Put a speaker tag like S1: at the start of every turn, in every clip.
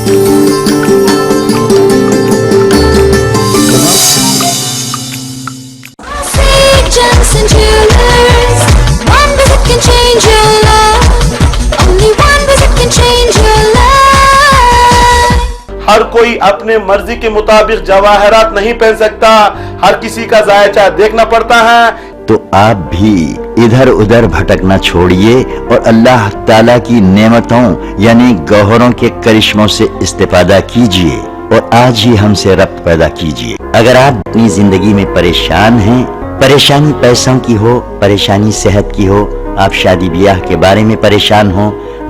S1: ہر کوئی اپنے مرضی کے مطابق جواہرات نہیں پہن سکتا، ہر کسی کا ذائقہ دیکھنا پڑتا ہے۔
S2: تو آپ بھی ادھر ادھر بھٹکنا چھوڑیے اور اللہ تعالیٰ کی نعمتوں یعنی گوہروں کے کرشموں سے استفادہ کیجیے اور آج ہی ہم سے ربط پیدا کیجیے۔ اگر آپ اپنی زندگی میں پریشان ہیں، پریشانی پیسوں کی ہو، پریشانی صحت کی ہو، آپ شادی بیاہ کے بارے میں پریشان ہو،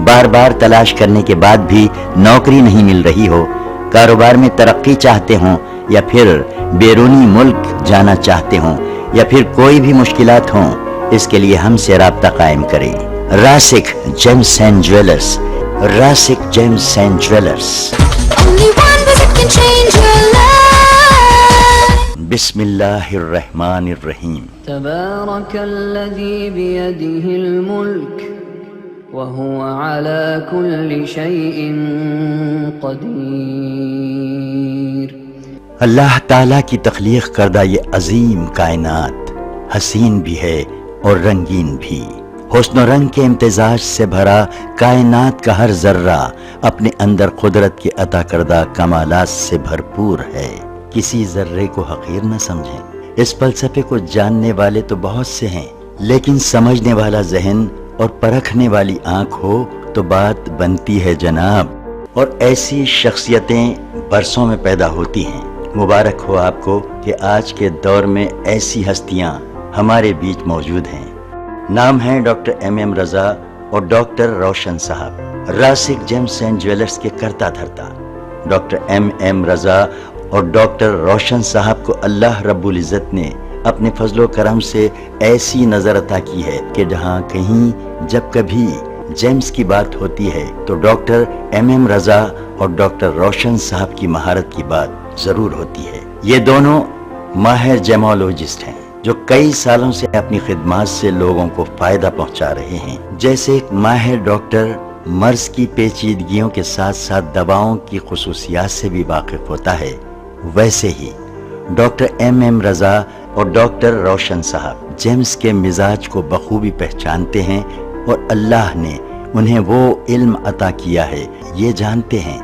S2: بار بار تلاش کرنے کے بعد بھی نوکری نہیں مل رہی ہو، کاروبار میں ترقی چاہتے ہوں یا پھر بیرونی ملک جانا چاہتے ہوں یا پھر کوئی بھی مشکلات ہوں، اس کے لیے ہم سے رابطہ قائم کریں۔ راسک James and jewellers, Rasik James and jewellers. بسم اللہ الرحمن الرحیم۔
S3: تبارک الذی بیدہ الملک وهو على كل شيء قدیر۔
S2: اللہ تعالیٰ کی تخلیق کردہ یہ عظیم کائنات حسین بھی ہے اور رنگین بھی۔ حسن و رنگ کے امتزاج سے بھرا کائنات کا ہر ذرہ اپنے اندر قدرت کے عطا کردہ کمالات سے بھرپور ہے۔ کسی ذرے کو حقیر نہ سمجھیں۔ اس فلسفے کو جاننے والے تو بہت سے ہیں، لیکن سمجھنے والا ذہن اور پرکھنے والی آنکھ ہو تو بات بنتی ہے جناب، اور ایسی شخصیتیں برسوں میں پیدا ہوتی ہیں۔ مبارک ہو آپ کو کہ آج کے دور میں ایسی ہستیاں ہمارے بیچ موجود ہیں۔ نام ہے ڈاکٹر ایم رضا اور ڈاکٹر روشن صاحب، راسک جیمز اینڈ جویلرز کے کرتا دھرتا۔ ڈاکٹر ایم رضا اور ڈاکٹر روشن صاحب کو اللہ رب العزت نے اپنے فضل و کرم سے ایسی نظر عطا کی ہے کہ جہاں کہیں جب کبھی جیمز کی بات ہوتی ہے تو ڈاکٹر ایم رضا اور ڈاکٹر روشن صاحب کی مہارت کی بات ضرور ہوتی ہے۔ یہ دونوں ماہر جیمولوجسٹ ہیں جو کئی سالوں سے اپنی خدمات سے لوگوں کو فائدہ پہنچا رہے ہیں۔ جیسے ایک ماہر ڈاکٹر مرض کی پیچیدگیوں کے ساتھ ساتھ دواؤں کی خصوصیات سے بھی واقف ہوتا ہے، ویسے ہی ڈاکٹر ایم رضا اور ڈاکٹر روشن صاحب جیمز کے مزاج کو بخوبی پہچانتے ہیں اور اللہ نے انہیں وہ علم عطا کیا ہے، یہ جانتے ہیں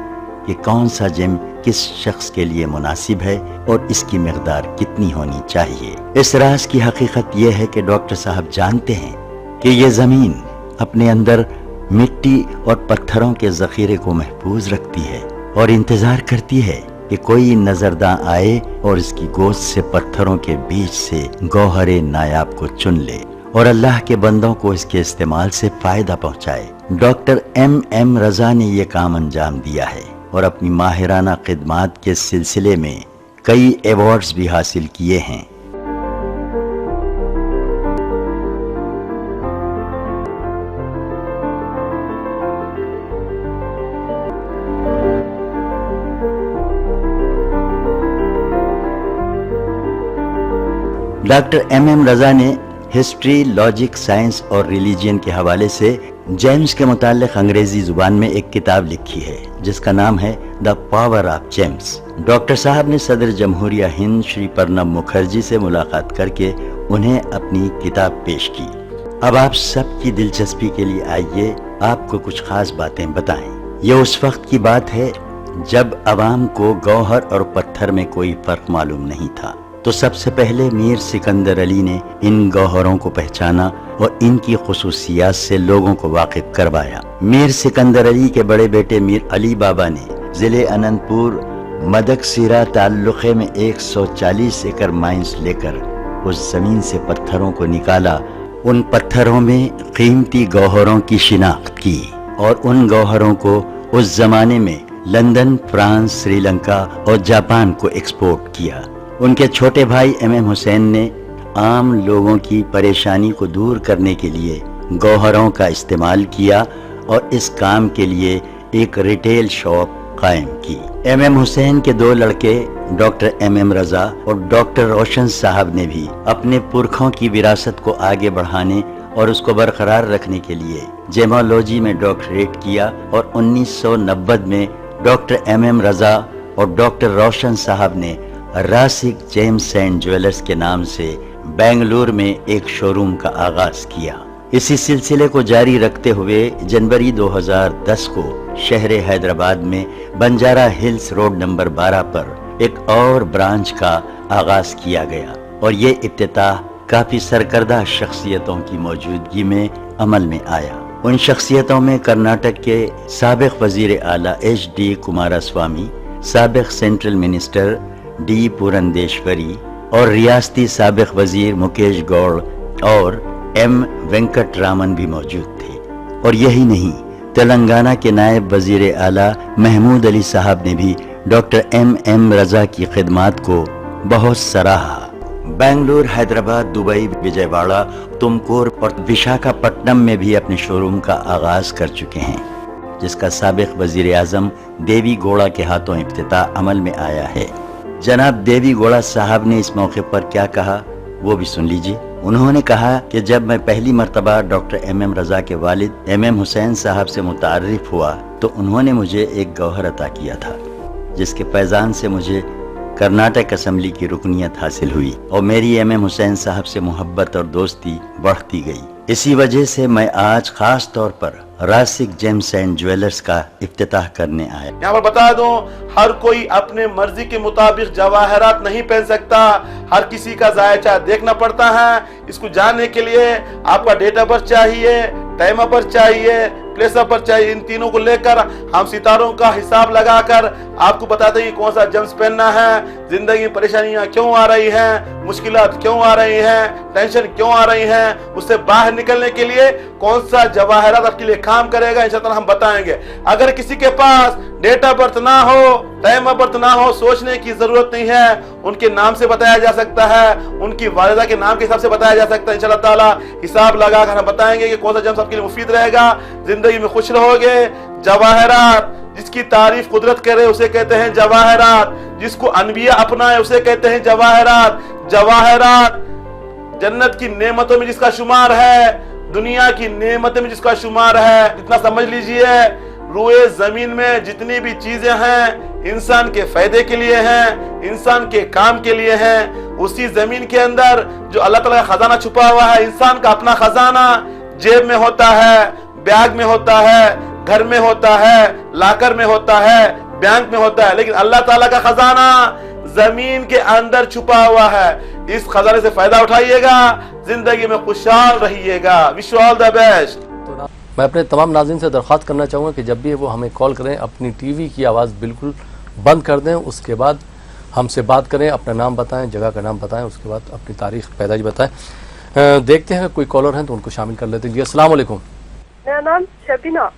S2: کہ کون سا جیم کس شخص کے لیے مناسب ہے اور اس کی مقدار کتنی ہونی چاہیے۔ اس راز کی حقیقت یہ ہے کہ ڈاکٹر صاحب جانتے ہیں کہ یہ زمین اپنے اندر مٹی اور پتھروں کے ذخیرے کو محفوظ رکھتی ہے اور انتظار کرتی ہے کہ کوئی نظرداں آئے اور اس کی گوشت سے پتھروں کے بیچ سے گوہر نایاب کو چن لے اور اللہ کے بندوں کو اس کے استعمال سے فائدہ پہنچائے۔ ڈاکٹر ایم رضا نے یہ کام انجام دیا ہے اور اپنی ماہرانہ خدمات کے سلسلے میں کئی ایوارڈز بھی حاصل کیے ہیں۔ ڈاکٹر ایم رضا نے ہسٹری، لاجک، سائنس اور ریلیجین کے حوالے سے جیمز کے متعلق انگریزی زبان میں ایک کتاب لکھی ہے جس کا نام ہے the power of James. Doctor صاحب نے صدر جمہوریہ ہند شری پرنب مکھرجی سے ملاقات کر کے انہیں اپنی کتاب پیش کی۔ اب آپ سب کی دلچسپی کے لیے آئیے آپ کو کچھ خاص باتیں بتائیں۔ یہ اس وقت کی بات ہے جب عوام کو گوہر اور پتھر میں کوئی فرق معلوم نہیں تھا، تو سب سے پہلے میر سکندر علی نے ان گوہروں کو پہچانا اور ان کی خصوصیات سے لوگوں کو واقف کروایا۔ میر سکندر علی کے بڑے بیٹے میر علی بابا نے ضلع اننت پور مدکسیرا تعلقے میں 140 ایکڑ مائنز لے کر اس زمین سے پتھروں کو نکالا، ان پتھروں میں قیمتی گوہروں کی شناخت کی اور ان گوہروں کو اس زمانے میں لندن، فرانس، سری لنکا اور جاپان کو ایکسپورٹ کیا۔ ان کے چھوٹے بھائی ایم حسین نے عام لوگوں کی پریشانی کو دور کرنے کے لیے گوہروں کا استعمال کیا اور اس کام کے لیے ایک ریٹیل شاپ قائم کی۔ ایم حسین کے دو لڑکے ڈاکٹر ایم رضا اور ڈاکٹر روشن صاحب نے بھی اپنے پرکھوں کی وراثت کو آگے بڑھانے اور اس کو برقرار رکھنے کے لیے جیمولوجی میں ڈاکٹریٹ کیا اور 1990 میں डॉक्टर MM रजा और डॉक्टर रोशन साहब ने रासिक जेम्स एंड ज्वेलर्स के नाम से बेंगलुरु में एक शोरूम का आगाज किया। इसी सिलसिले को जारी रखते हुए जनवरी 2010 को शहर हैदराबाद में बंजारा हिल्स रोड नंबर 12 पर एक और ब्रांच का आगाज किया गया और ये इफ्तिताह काफी सरकर्दा शख्सियतों की मौजूदगी में अमल में आया। उन शख्सियतों में कर्नाटक के साबिक वजीर आला HD कुमारस्वामी, साबिक सेंट्रल मिनिस्टर D पुरंदेश्वरी और रियासती साबिक वजीर मुकेश गौड़ और M वेंकट रामन भी मौजूद थे। और यही नहीं, तेलंगाना के नायब वजीर आला महमूद अली साहब ने भी डॉक्टर MM रजा की खिदमात को बहुत सराहा। बेंगलुरु, हैदराबाद, दुबई, विजयवाड़ा, तुमकुर और विशाखापट्टनम में भी अपने शोरूम का आगाज कर चुके हैं, जिसका साबिक वजीर आजम देवी गौड़ा के हाथों इफ्तिताह अमल में आया है। जनाब देवी गौड़ा साहब ने इस मौके पर क्या कहा वो भी सुन लीजिए। उन्होंने कहा कि जब मैं पहली मर्तबा डॉक्टर MM रजा के वालिद MM हुसैन साहब से मुतारिफ हुआ तो उन्होंने मुझे एक गौहर अता किया था, जिसके फैजान से मुझे कर्नाटक असेंबली की रुकनियत हासिल हुई और मेरी MM हुसैन साहब से मोहब्बत और दोस्ती बढ़ती गई। इसी वजह से मैं आज खास तौर पर रासिक जेम्स एंड ज्वेलर्स का इफ्तिताह करने आया।
S1: यहाँ पर बता दूं, हर कोई अपने मर्जी के मुताबिक जवाहरात नहीं पहन सकता, हर किसी का जायचा देखना पड़ता है। इसको जानने के लिए आपका डेट ऑफ बर्थ चाहिए, टाइम ऑफ बर्थ चाहिए, प्लेस ऑफ बर्थ चाहिए। इन तीनों को लेकर हम सितारों का हिसाब लगाकर आपको बताते हैं कि कौन सा जेम्स पहनना है, जिंदगी में परेशानियां क्यों आ रही हैं, मुश्किलात क्यों आ रही हैं, टेंशन क्यों आ रही हैं, उससे बाहर निकलने के लिए कौन सा जवाहरात आपके लिए काम करेगा, इंशाअल्लाह हम बताएंगे। अगर किसी के पास डेट ऑफ बर्थ ना हो, टाइम ऑफ बर्थ ना हो, सोचने की जरूरत नहीं है, उनके नाम से बताया जा सकता है, उनकी वालिदा के नाम के हिसाब से बताया जा सकता है। इंशाअल्लाह ताला हिसाब लगाकर हम बताएंगे कि कौन सा जेम्स आपके लिए मुफीद रहेगा, जिंदगी में खुश रहोगे। जवाहरात जिसकी तारीफ कुदरत करे उसे कहते हैं जवाहरात, जिसको अनबिया अपनाए उसे कहते हैं जवाहरात। जवाहरात जन्नत की नेमतों में जिसका शुमार है, दुनिया की नेमतों में जिसका शुमार है। इतना समझ लीजिए, रूए जमीन में जितनी भी चीजें हैं इंसान के फायदे के लिए हैं, इंसान के काम के लिए हैं। उसी जमीन के अंदर जो अल्लाह ताला का खजाना छुपा हुआ है, इंसान का अपना खजाना जेब में होता है, बैग में होता है, घर में होता है, लाकर में होता है, बैंक में होता है, लेकिन अल्लाह ताला का खजाना जमीन के अंदर छुपा हुआ है। इस खजाने से फायदा उठाइएगा, जिंदगी में खुशहाल रहिएगा। Wish you all the best.
S4: मैं अपने तमाम नाज़रीन से दरख्वास्त करना चाहूँगा कि जब भी वो हमें कॉल करें अपनी टीवी की आवाज़ बिल्कुल बंद कर दें, उसके बाद हमसे बात करें, अपना नाम बताएं, जगह का नाम बताएं, उसके बाद अपनी तारीख पैदाइश बताएं। देखते हैं कोई कॉलर हैं तो उनको शामिल कर लेते हैं। जी अस्सलाम वालेकुम।
S5: मेरा नाम शबीना।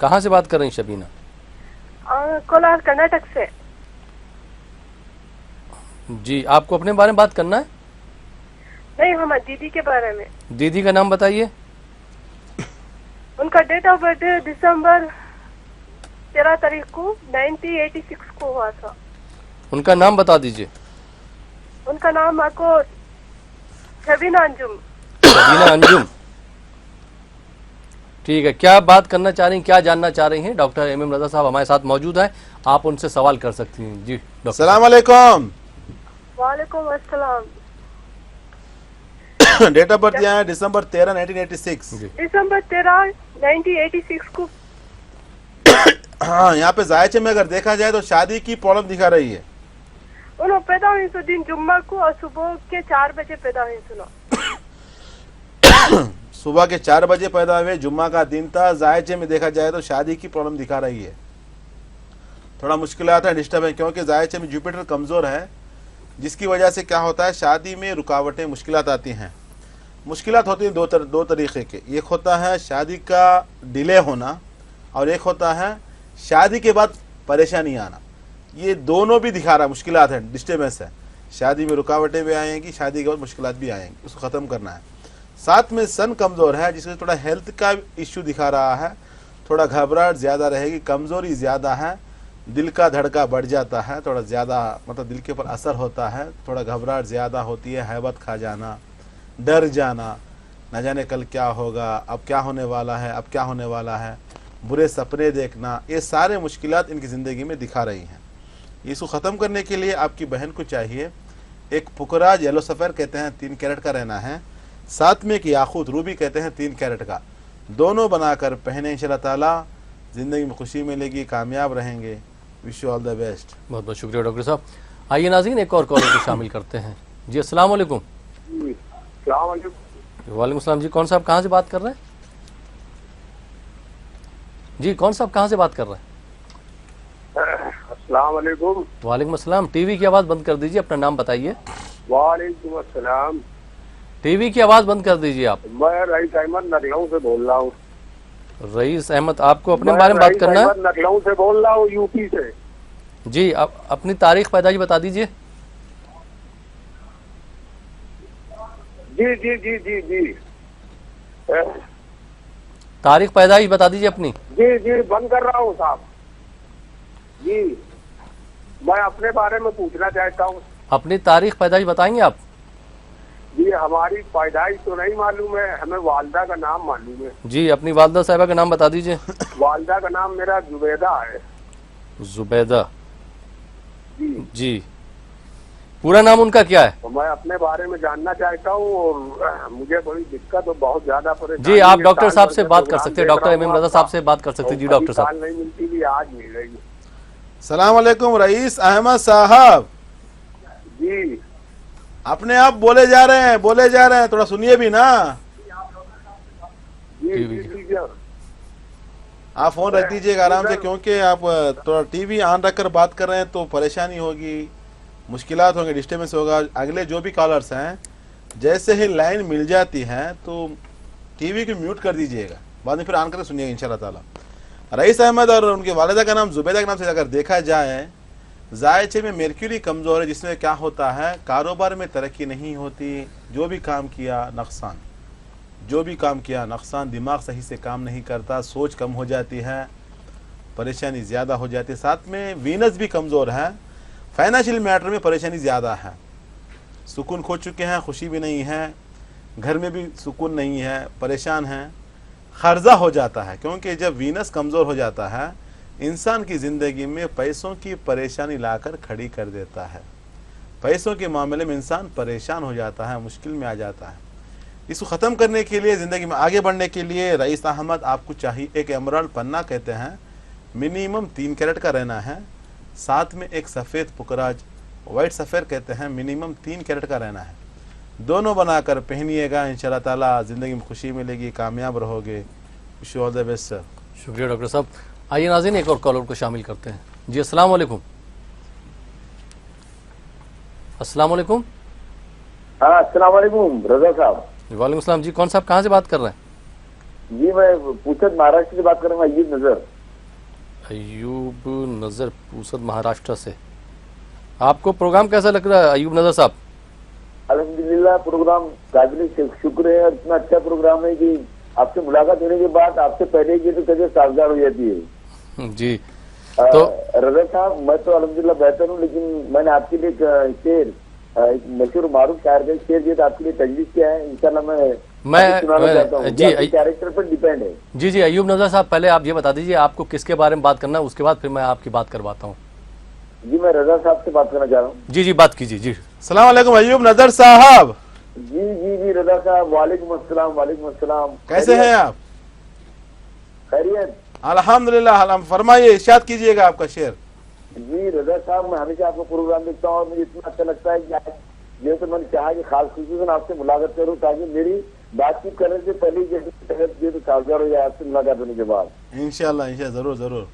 S4: कहाँ से बात कर रही हैं शबीना?
S5: कोलार कर्नाटक से।
S4: जी, आपको अपने बारे में बात करना है?
S5: नहीं, हमारी दीदी के बारे में।
S4: दीदी का नाम बताइए।
S5: उनका डेट ऑफ बर्थ दिसंबर 13 तारीख को 1986 को हुआ था।
S4: उनका नाम बता दीजिए।
S5: उनका नाम आपको शबीना अंजुम।
S4: शबीना अंजुम, ठीक है। क्या बात करना चाह रही हैं, क्या जानना चाह रही हैं? डॉक्टर MM रजा साहब हमारे साथ मौजूद हैं, आप उनसे सवाल कर सकती हैं। जी डॉक्टर।
S1: अस्सलाम वालेकुम।
S5: वालेकुम अस्सलाम।
S1: डेट ऑफ बर्थ यहाँ है दिसंबर 13, 1986।
S5: दिसंबर 13, 1986 को।
S1: हाँ, यहाँ पे जायचे में अगर देखा जाए तो शादी की प्रॉब्लम दिखा रही है।
S5: उन्होंने पैदा हुई तो दिन जुम्मा को और सुबह के 4 बजे पैदा हुई सुना।
S1: सुबह के 4 बजे पैदा हुए, जुम्मा का दिन था। जायचे में देखा जाए तो शादी की प्रॉब्लम दिखा रही है। थोड़ा मुश्किल आता है, डिस्टर्ब है, क्योंकि जायचे में जुपिटर कमजोर है, जिसकी वजह से क्या होता है शादी में रुकावटें, मुश्किलात आती हैं। मुश्किलात होती हैं दो तरीके के। एक होता है शादी का डिले होना और एक होता है शादी के बाद परेशानी आना। ये दोनों भी दिखा रहा है, मुश्किलात है, डिस्टर्बेंस है। शादी में रुकावटें भी आएंगी, शादी के बाद मुश्किलात भी आएंगी, उसको ख़त्म करना है। साथ में सन कमज़ोर है, जिससे थोड़ा हेल्थ का इश्यू दिखा रहा है। थोड़ा घबराहट ज़्यादा रहेगी, कमज़ोरी ज़्यादा है, दिल का धड़का बढ़ जाता है, थोड़ा ज़्यादा मतलब दिल के ऊपर असर होता है, थोड़ा घबराहट ज़्यादा होती है, हैबत खा जाना, डर जाना, न जाने कल क्या होगा, अब क्या होने वाला है, अब क्या होने वाला है। برے سپنے دیکھنا، یہ سارے مشکلات ان کی زندگی میں دکھا رہی ہیں. اس کو ختم کرنے کے لیے آپ کی بہن کو چاہیے ایک پکراج یلو سفیر کہتے ہیں 3 کیرٹ کا رہنا ہے، ساتھ میں ایک یاقوت روبی کہتے ہیں 3 کیرٹ کا، دونوں بنا کر پہنے انشاءاللہ تعالی زندگی میں خوشی ملے گی، کامیاب رہیں گے. Wish you all the best.
S4: بہت بہت شکریہ ڈاکٹر صاحب. آئیے ناظرین ایک اور کالر کو شامل کرتے ہیں. جی السلام علیکم.
S6: السلام علیکم.
S4: وعلیکم السلام. جی کون صاحب کہاں سے بات کر رہے ہیں؟ جی کون صاحب کہاں سے بات کر رہے ہیں؟
S6: السلام علیکم.
S4: وعلیکم السلام. ٹی وی کی آواز بند کر دیجیے، اپنا نام بتائیے.
S6: وعلیکم السلام.
S4: ٹی وی کی آواز بند کر دیجیے آپ.
S6: میں رئیس احمد نکلاؤں سے بول رہا ہوں.
S4: رئیس احمد آپ کو اپنے بارے میں بات کرنا ہے؟
S6: میں نکلاؤں سے بول رہا ہوں، یو پی سے.
S4: جی اپنی تاریخ پیدائش بتا دیجیے.
S6: جی جی جی جی جی
S4: تاریخ پیدائش بتا دیجیے اپنی.
S6: جی جی بند کر رہا ہوں صاحب. جی میں اپنے بارے میں پوچھنا چاہتا ہوں.
S4: اپنی تاریخ پیدائش بتائیں گے آپ؟
S6: جی ہماری پیدائش تو نہیں معلوم ہے، ہمیں والدہ کا نام معلوم ہے.
S4: جی اپنی والدہ صاحبہ کا نام بتا دیجیے.
S6: والدہ کا نام میرا زبیدہ ہے.
S4: زبیدہ.
S6: جی
S4: جی پورا نام ان کا کیا ہے؟
S6: تو میں اپنے بارے میں جاننا چاہتا ہوں، اور مجھے بڑی دقت اور بہت زیادہ پریشانی.
S4: جی آپ ڈاکٹر صاحب سے بات کر سکتے ہیں، ڈاکٹر ایم ایم رضا صاحب سے بات کر سکتے ہیں. جی ڈاکٹر صاحب.
S6: نہیں ملتی بھی آج مل رہی ہے.
S1: السلام علیکم رئیس احمد صاحب.
S6: جی
S1: اپنے آپ بولے جا رہے ہیں، تھوڑا سنیے بھی نا.
S6: جی جی جی
S1: آپ فون رکھ دیجیے گا آرام سے، کیونکہ آپ تھوڑا ٹی وی آن رکھ کر بات کر رہے ہیں تو پریشانی ہوگی، مشکلات ہوں گے، ڈسٹربنس ہوگا. اگلے جو بھی کالرز ہیں جیسے ہی لائن مل جاتی ہے تو ٹی وی کو میوٹ کر دیجیے گا، بعد میں پھر آن کر کے سنیے گا انشاءاللہ تعالی. رئیس احمد اور ان کے والدہ کا نام زبیدہ کے نام سے اگر دیکھا جائے، ذائچے میں مرکیوری کمزور ہے، جس میں کیا ہوتا ہے کاروبار میں ترقی نہیں ہوتی، جو بھی کام کیا نقصان، دماغ صحیح سے کام نہیں کرتا، سوچ کم ہو جاتی ہے، پریشانی زیادہ ہو جاتی ہے. ساتھ میں وینس بھی کمزور ہے، فائنینشیل میٹر میں پریشانی زیادہ ہے، سکون کھو چکے ہیں، خوشی بھی نہیں ہے، گھر میں بھی سکون نہیں ہے، پریشان ہیں، قرضہ ہو جاتا ہے. کیونکہ جب وینس کمزور ہو جاتا ہے انسان کی زندگی میں پیسوں کی پریشانی لا کر کھڑی کر دیتا ہے. پیسوں کے معاملے میں انسان پریشان ہو جاتا ہے، مشکل میں آ جاتا ہے. اس کو ختم کرنے کے لیے، زندگی میں آگے بڑھنے کے لیے رئیس احمد آپ کو چاہیے ایک ایمرالڈ پنہ کہتے ہیں، منیمم 3 کیرٹ کا رہنا ہے، ساتھ میں ایک سفید پکراج وائٹ سفیر کہتے ہیں، منیمم 3 کیرٹ کا رہنا ہے. دونوں بنا کر پہنیے گا، انشاءاللہ تعالی زندگی میں خوشی ملے گی، کامیاب رہو گے. Wish you all the best sir.
S4: شکریہ ڈاکٹر صاحب. آئیے ناظرین ایک اور کالر کو شامل کرتے ہیں. جی السلام علیکم. السلام علیکم.
S6: ہاں السلام علیکم رضا صاحب.
S4: وعلیکم السلام. جی کون صاحب کہاں سے بات کر رہے ہیں؟
S6: جی میں پوچھت مہاراشٹر سے بات کر رہا ہوں. ایوب نظر.
S4: ایوب نظر پوسد مہاراشٹر سے. آپ کو پروگرام کیسا لگ رہا ہے ایوب نظر صاحب؟
S6: الحمدللہ پروگرام قابل شکر ہے، اور اتنا اچھا پروگرام ہے کہ آپ سے ملاقات ہونے کے بعد آپ سے پہلے کی تو طبیعت سازگار ہو جاتی ہے.
S4: جی تو
S6: رضا صاحب میں تو الحمدللہ بہتر ہوں، لیکن میں نے آپ کے لیے شعر، ایک مشہور معروف شاعر کا شعر دیا تو آپ کے لیے تجویز کیا ہے، انشاءاللہ میں سنانا چاہتا ہوں. جی کیریکٹر پر ڈیپینڈ ہے.
S4: جی ایوب نظر صاحب پہلے آپ یہ بتا دیجیے آپ کو کس کے بارے میں بات کرنا ہے، اس کے بعد پھر میں آپ کی بات کرواتا ہوں.
S6: جی میں رضا صاحب سے بات کرنا چاہ رہا ہوں.
S4: جی بات کیجیے. جی
S1: السلام علیکم ایوب نظر صاحب.
S6: جی رضا صاحب. وعلیکم السلام. وعلیکم السلام.
S1: کیسے ہیں آپ؟
S6: خیریت.
S1: الحمدللہ. فرمائیے، ارشاد کیجیے گا آپ کا شعر.
S6: جی رضا صاحب میں ہمیشہ آپ کا پروگرام دیکھتا ہوں اور مجھے اتنا اچھا لگتا ہے کہ آج جیسے میں نے چاہا کہ خاص خصوصاً آپ سے ملاقات کروں تاکہ میری بات چیت کرنے سے پہلے جیسے تو سازگار ہو جائے آپ سے ملاقات ہونے کے بعد.
S1: انشاءاللہ ضرور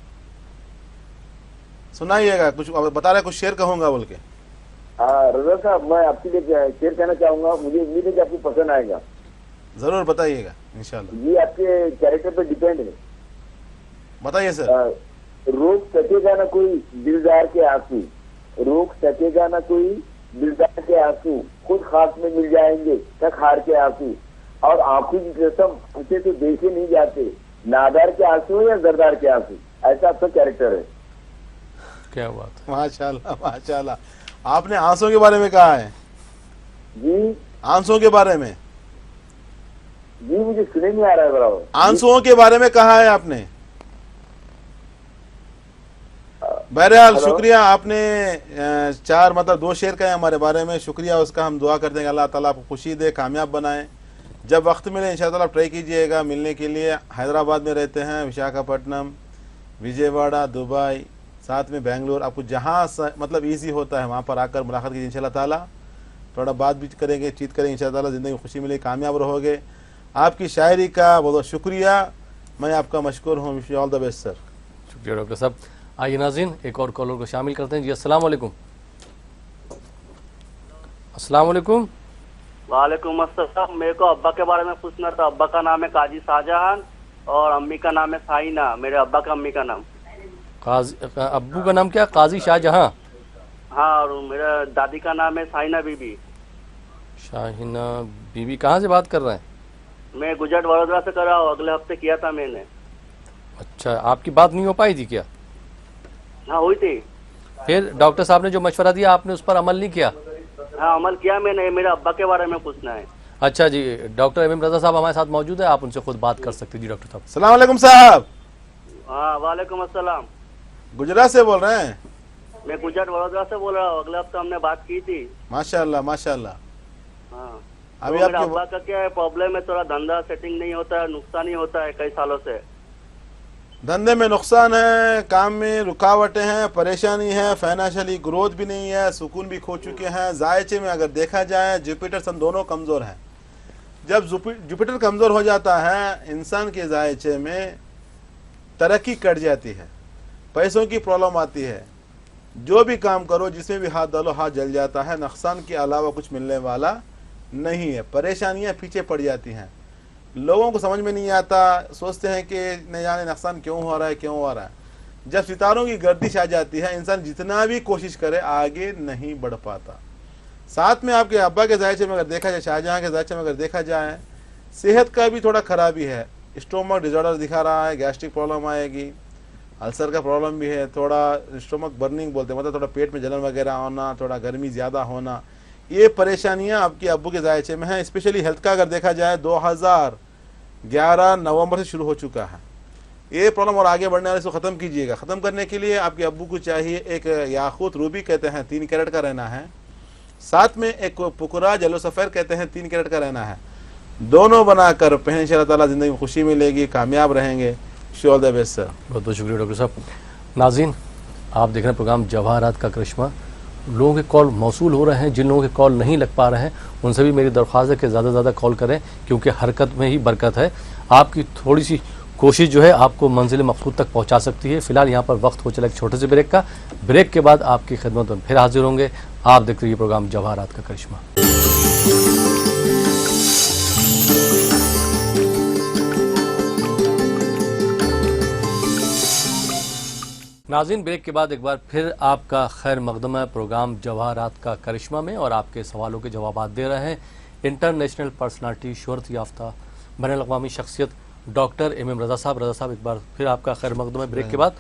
S1: سنائیے گا. کچھ بتا رہے کچھ شعر کہوں گا بول کے.
S6: ہاں رضا صاحب میں آپ کے لیے شعر کہنا چاہوں گا، مجھے امید ہے کہ آپ کو پسند آئے گا.
S1: ضرور بتائیے گا انشاءاللہ.
S6: جی آپ کے کیریکٹر پہ ڈیپینڈ ہے.
S1: بتائیے سر.
S6: روک سکے گا نہ کوئی دلدار کے آنسو، روک سکے گا نہ کوئی دلدار کے آنسو، خود خاک میں مل جائیں گے تک ہار کے آنسو، اور آنکھوں کی قسم اسے تو دیکھے نہیں جاتے، نادار کے آنسو یا زردار کے آنسو. ایسا آپ کا کیریکٹر ہے.
S4: کیا بات.
S1: ماشاءاللہ. آپ نے آنسوں کے بارے میں کہا ہے.
S6: جی
S1: آنسوں کے بارے میں.
S6: جی مجھے سنے نہیں آ رہا ہے برابر.
S1: آنسوں کے بارے میں کہا ہے آپ نے. बहरहाल
S6: हेलो।
S1: शुक्रिया, आपने चार मतलब 2 शेर कहे हमारे बारे में, शुक्रिया उसका। हम दुआ करते हैं कि अल्लाह ताला आपको खुशी दे, कामयाब बनाए। जब वक्त मिले इंशाअल्लाह आप ट्राई कीजिएगा मिलने के लिए। हैदराबाद में रहते हैं, विशाखापट्टनम, विजयवाड़ा, दुबई, साथ में बेंगलोर, आपको जहाँ मतलब ईजी होता है वहाँ पर आकर मुलाकात कीजिए इंशाअल्लाह ताला। थोड़ा बात भी करेंगे, चीत करेंगे इंशाअल्लाह ताला, ज़िंदगी में खुशी मिले, कामयाब रहोगे। आपकी शायरी का बहुत शुक्रिया, मैं आपका मशकूर हूँ। Wish you all the best sir.
S4: शुक्रिया डॉक्टर साहब। आइए नाज़रीन, एक और कॉलर को शामिल करते हैं। जी अस्सलाम वालेकुम। अस्सलाम वालेकुम।
S7: वालेकुम अस्सलाम। मेरे को अब्बा के बारे में पूछना था। अब्बा का नाम है काजी शाहजहान और अम्मी का नाम है साइना। मेरे अब्बा का अम्मी का नाम।
S4: अब्बू का नाम क्या? काजी शाहजहां।
S7: हाँ, और मेरा दादी का नाम है साइना बीबी।
S4: शाहिना बीबी। कहाँ से बात कर रहे हैं?
S7: मैं गुजरात वडोदरा से कर रहा हूँ। अगले हफ्ते किया था मैंने।
S4: अच्छा, आपकी बात नहीं हो पाई थी क्या?
S7: हाँ हुई थी।
S4: फिर डॉक्टर साहब ने जो मशवरा दिया आपने उस पर अमल नहीं किया?
S7: हाँ अमल किया मैंने। मेरे अब्बा के बारे में पूछना है।
S4: अच्छा जी, डॉक्टर एम रजा साहब हमारे साथ मौजूद है, आप उनसे खुद बात कर सकते हैं। जी डॉक्टर साहब।
S1: अस्सलाम वालेकुम साहब।
S7: हाँ वालेकुम अस्सलाम।
S1: गुजरात से बोल रहे हैं?
S7: मैं गुजरात वडोदरा से बोल रहा हूँ। अगले हफ्ते हमने बात की थी।
S1: माशाअल्लाह माशाअल्लाह।
S7: हाँ,
S1: अभी
S7: तो मेरे
S1: आपके
S7: अब्बा का क्या है प्रॉब्लम है, थोड़ा धंधा सेटिंग नहीं होता है, नुकसान ही होता है कई सालों से।
S1: धंधे में नुकसान है, काम में रुकावटें हैं, परेशानी है, फाइनेंशियली ग्रोथ भी नहीं है, सुकून भी खो चुके हैं। जायचे में अगर देखा जाए जुपिटर सन दोनों कमज़ोर हैं। जब जुपिटर कमज़ोर हो जाता है इंसान के जायचे में तरक्की कट जाती है, पैसों की प्रॉब्लम आती है। जो भी काम करो, जिसमें भी हाथ डालो हाथ जल जाता है। नुकसान के अलावा कुछ मिलने वाला नहीं है। परेशानियां पीछे पड़ जाती हैं, लोगों को समझ में नहीं आता, सोचते हैं कि न जाने नुकसान क्यों हो रहा है क्यों हो रहा है। जब सितारों की गर्दिश आ जाती है इंसान जितना भी कोशिश करे आगे नहीं बढ़ पाता। साथ में आपके अब्बा के जायचे में अगर देखा जाए, शाहजहां के जायचे में अगर देखा जाए, सेहत का भी थोड़ा खराबी है। स्टोमक डिजॉर्डर दिखा रहा है, गैस्ट्रिक प्रॉब्लम आएगी, अल्सर का प्रॉब्लम भी है, थोड़ा स्टोमक बर्निंग बोलते हैं, मतलब थोड़ा पेट में जलन वगैरह होना, थोड़ा गर्मी ज़्यादा होना, ये परेशानियां आपके अब्बू के जायचे में हैं। स्पेशली हेल्थ का अगर देखा जाए 2011 नवंबर से शुरू हो चुका है ये प्रॉब्लम, और आगे बढ़ने वाले इसको ख़त्म कीजिएगा। ख़त्म करने के लिए आपके अब्बू को चाहिए एक याकूत रूबी कहते हैं 3 कैरेट का रहना है, साथ में एक पुकरा जलो सफ़ेर कहते हैं 3 कैरेट का रहना है। दोनों बनाकर पहने इंशाअल्लाह ताला ज़िंदगी में खुशी मिलेगी, कामयाब रहेंगे। All the best sir.
S4: बहुत बहुत शुक्रिया डॉक्टर साहब। नाज़रीन, आप देख रहे हैं प्रोग्राम जवाहरात का करिश्मा। लोगों के कॉल मौसूल हो रहे हैं, जिन लोगों के कॉल नहीं लग पा रहे हैं उनसे भी मेरी दरख्वास्त है कि ज़्यादा से ज़्यादा कॉल करें, क्योंकि हरकत में ही बरकत है। आपकी थोड़ी सी कोशिश जो है आपको मंजिल मकसूद तक पहुंचा सकती है। फिलहाल यहाँ पर वक्त हो चला एक छोटे से ब्रेक का। ब्रेक के बाद आपकी खिदमत में फिर हाजिर होंगे। आप देखते रहिए प्रोग्राम जवाहरात का करिश्मा। नाज़रीन, ब्रेक के बाद एक बार फिर आपका खैर मकदम है प्रोग्राम जवाहरात का करिश्मा में, और आपके सवालों के जवाब दे रहे हैं इंटरनेशनल पर्सनालिटी, शोहरत याफ्ता, बैनुल-अक़वामी शख्सियत डॉक्टर एम रज़ा साहब। रज़ा साहब, एक बार फिर आपका खैर मकदम है ब्रेक के बाद।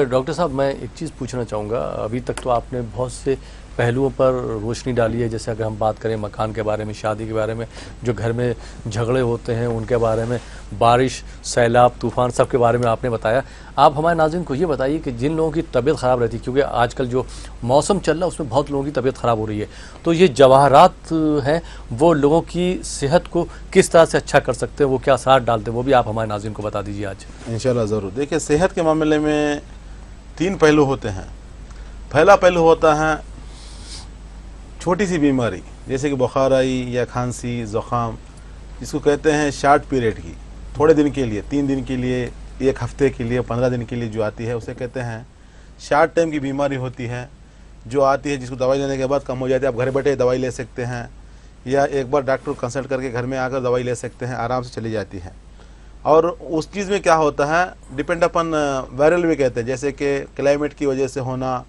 S4: डॉक्टर साहब, मैं एक चीज़ पूछना चाहूँगा। अभी तक तो आपने बहुत से पहलुओं पर रोशनी डाली है, जैसे अगर हम बात करें मकान के बारे में, शादी के बारे में, जो घर में झगड़े होते हैं उनके बारे में, बारिश, सैलाब, तूफ़ान, सब के बारे में आपने बताया। आप हमारे नाज़रीन को ये बताइए कि जिन लोगों की तबीयत ख़राब रहती है, क्योंकि आजकल जो मौसम चल रहा है उसमें बहुत लोगों की तबीयत ख़राब हो रही है, तो ये जवाहरात हैं वो लोगों की सेहत को किस तरह से अच्छा कर सकते हैं, वो क्या असर डालते हैं, वो भी आप हमारे नाज़रीन को बता दीजिए आज।
S1: इंशाल्लाह ज़रूर। देखिए, सेहत के मामले में 3 पहलू होते हैं। पहला पहलू होता है छोटी सी बीमारी, जैसे कि बुखार आई या खांसी, ज़ुकाम, जिसको कहते हैं शॉर्ट पीरियड की, थोड़े दिन के लिए, 3 दिन के लिए, 1 हफ्ते के लिए, 15 दिन के लिए जो आती है उसे कहते हैं शॉर्ट टाइम की बीमारी होती है, जो आती है जिसको दवाई लेने के बाद कम हो जाती है। आप घर बैठे दवाई ले सकते हैं या एक बार डॉक्टर को कंसल्ट करके घर में आकर दवाई ले सकते हैं, आराम से चली जाती है। और उस चीज़ में क्या होता है, डिपेंड अपन वायरल भी कहते हैं, जैसे कि क्लाइमेट की वजह से होना,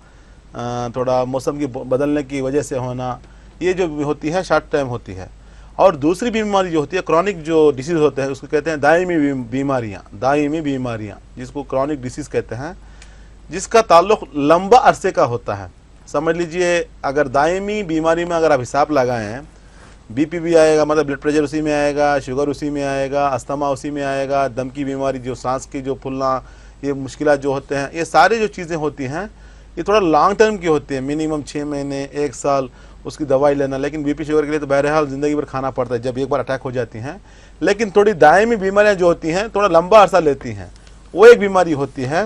S1: थोड़ा मौसम की बदलने की वजह से होना, ये जो होती है शॉर्ट टाइम होती है। और दूसरी बीमारी जो होती है, क्रॉनिक जो डिसीज़ होते हैं, उसको कहते हैं दायमी बीमारियाँ, जिसको क्रॉनिक डिसीज़ कहते हैं, जिसका ताल्लुक़ लंबा अरसे का होता है। समझ लीजिए, अगर दायमी बीमारी में अगर आप हिसाब लगाएं, बीपी भी आएगा, मतलब ब्लड प्रेशर उसी में आएगा, शुगर उसी में आएगा, अस्थमा उसी में आएगा, दम की बीमारी, जो सांस की जो फूलना, ये मुश्किलात जो होते हैं, ये सारी जो चीज़ें होती हैं یہ تھوڑا لانگ ٹرم کی ہوتی ہے، منیمم 6 مہینے 1 سال اس کی دوائی لینا. لیکن بی پی شوگر کے لیے تو بہرحال زندگی بھر کھانا پڑتا ہے جب ایک بار اٹیک ہو جاتی ہیں. لیکن تھوڑی دائمی بیماریاں جو ہوتی ہیں تھوڑا لمبا عرصہ لیتی ہیں، وہ ایک بیماری ہوتی ہے.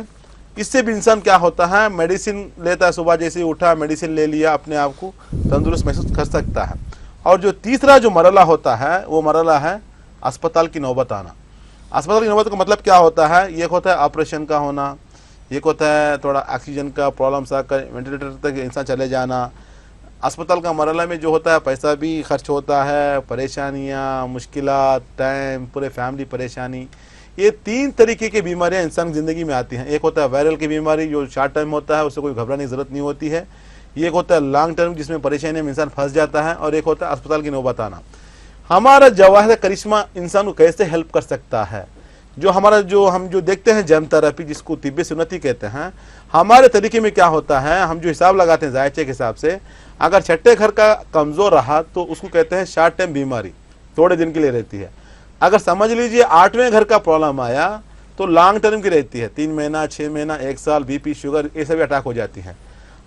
S1: اس سے بھی انسان کیا ہوتا ہے، میڈیسن لیتا ہے، صبح جیسے ہی اٹھا میڈیسن لے لیا، اپنے آپ کو تندرست محسوس کر سکتا ہے. اور جو تیسرا جو مرحلہ ہوتا ہے وہ مرحلہ ہے اسپتال کی نوبت آنا. اسپتال کی نوبت کا مطلب کیا ہوتا ہے، یہ ہوتا ہے آپریشن کا ہونا، یہ ہوتا ہے تھوڑا آکسیجن کا پرابلمس آ کر وینٹیلیٹر تک انسان چلے جانا. اسپتال کا مرحلہ میں جو ہوتا ہے پیسہ بھی خرچ ہوتا ہے، پریشانیاں، مشکلات، ٹائم، پورے فیملی پریشانی. یہ 3 طریقے کی بیماریاں انسان کی زندگی میں آتی ہیں. ایک ہوتا ہے وائرل کی بیماری جو شارٹ ٹائم ہوتا ہے، اس سے کوئی گھبرانے کی ضرورت نہیں ہوتی ہے. یہ ہوتا ہے لانگ ٹرم جس میں پریشانی میں انسان پھنس جاتا ہے. اور ایک ہوتا ہے اسپتال کی نوبت آنا. ہمارا جواہر کرشمہ انسان کو کیسے ہیلپ کر سکتا ہے، جو ہمارا ہم جو دیکھتے ہیں جیم تھراپی جس کو طب سنتی کہتے ہیں، ہمارے طریقے میں کیا ہوتا ہے، ہم جو حساب لگاتے ہیں ذائچے کے حساب سے، اگر چھٹے گھر کا کمزور رہا تو اس کو کہتے ہیں شارٹ ٹائم بیماری، تھوڑے دن کے لیے رہتی ہے. اگر سمجھ لیجئے 8ویں گھر کا پرابلم آیا تو لانگ ٹرم کی رہتی ہے، 3 مہینہ 6 مہینہ 1 سال. بی پی شوگر یہ سب اٹیک ہو جاتی ہیں.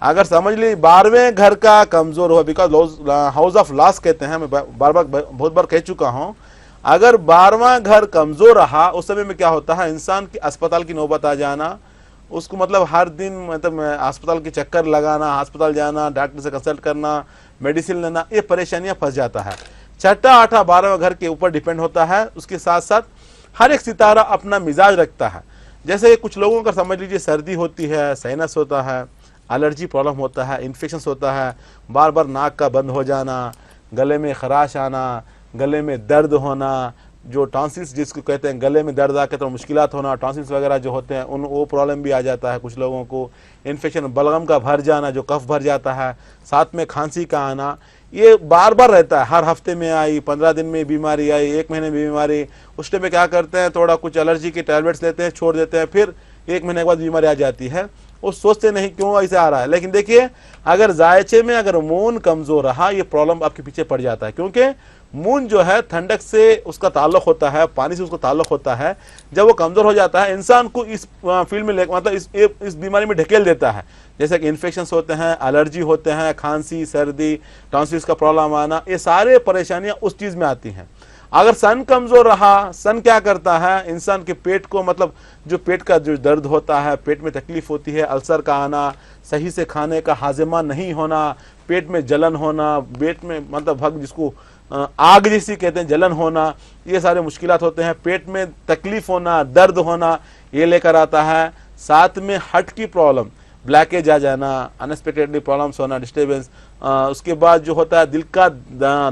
S1: اگر سمجھ لیجیے 12ویں گھر کا کمزور ہوا، بیکاز ہاؤس آف لاس کہتے ہیں، میں بہت بار کہہ چکا ہوں، اگر 12واں گھر کمزور رہا اس سمے میں کیا ہوتا ہے، انسان کی اسپتال کی نوبت آ جانا، اس کو مطلب ہر دن مطلب اسپتال کے چکر لگانا، ہسپتال جانا، ڈاکٹر سے کنسلٹ کرنا، میڈیسن لینا، یہ پریشانیاں پھنس جاتا ہے. 6، 8، 12واں گھر کے اوپر ڈیپینڈ ہوتا ہے. اس کے ساتھ ساتھ ہر ایک ستارہ اپنا مزاج رکھتا ہے. جیسے کچھ لوگوں کا سمجھ لیجیے سردی ہوتی ہے، سائنس ہوتا ہے، الرجی پرابلم ہوتا ہے، انفیکشنس ہوتا ہے، بار بار ناک کا بند ہو جانا، گلے میں خراش آنا، گلے میں درد ہونا، جو ٹانسلس جس کو کہتے ہیں گلے میں درد آ کے تو مشکلات ہونا، ٹانسلس وغیرہ جو ہوتے ہیں وہ پرابلم بھی آ جاتا ہے کچھ لوگوں کو. انفیکشن بلغم کا بھر جانا، جو کف بھر جاتا ہے، ساتھ میں کھانسی کا آنا، یہ بار بار رہتا ہے. ہر ہفتے میں آئی، 15 دن میں بیماری آئی، 1 مہینے میں بیماری. اس ٹائم میں کیا کرتے ہیں، تھوڑا کچھ الرجی کے ٹیبلٹس لیتے ہیں، چھوڑ دیتے ہیں، پھر 1 مہینے کے بعد بیماری آ جاتی ہے. وہ سوچتے نہیں کیوں ایسے آ رہا ہے. لیکن دیکھیے اگر ذائچے میں اگر مون کمزور رہا یہ پرابلم آپ کے پیچھے پڑ جاتا ہے، کیونکہ مون جو ہے ٹھنڈک سے اس کا تعلق ہوتا ہے، پانی سے اس کا تعلق ہوتا ہے. جب وہ کمزور ہو جاتا ہے انسان کو اس فیلڈ میں مطلب اس بیماری میں ڈھکیل دیتا ہے. جیسے کہ انفیکشنس ہوتے ہیں، الرجی ہوتے ہیں، کھانسی، سردی، ٹانسلس کا پرابلم آنا، یہ سارے پریشانیاں اس چیز میں آتی ہیں. اگر سن کمزور رہا، سن کیا کرتا ہے، انسان کے پیٹ کو مطلب جو پیٹ کا جو درد ہوتا ہے، پیٹ میں تکلیف ہوتی ہے، السر کا آنا، صحیح سے کھانے کا ہاضمہ نہیں ہونا، پیٹ میں جلن ہونا، پیٹ میں مطلب جس کو آگ جیسی کہتے ہیں جلن ہونا، یہ سارے مشکلات ہوتے ہیں. پیٹ میں تکلیف ہونا، درد ہونا، یہ لے کر آتا ہے. ساتھ میں ہارٹ کی پرابلم، بلیکیج آ جانا، انسپیکٹڈلی پرابلمس ہونا، ڈسٹربنس. اس کے بعد جو ہوتا ہے دل کا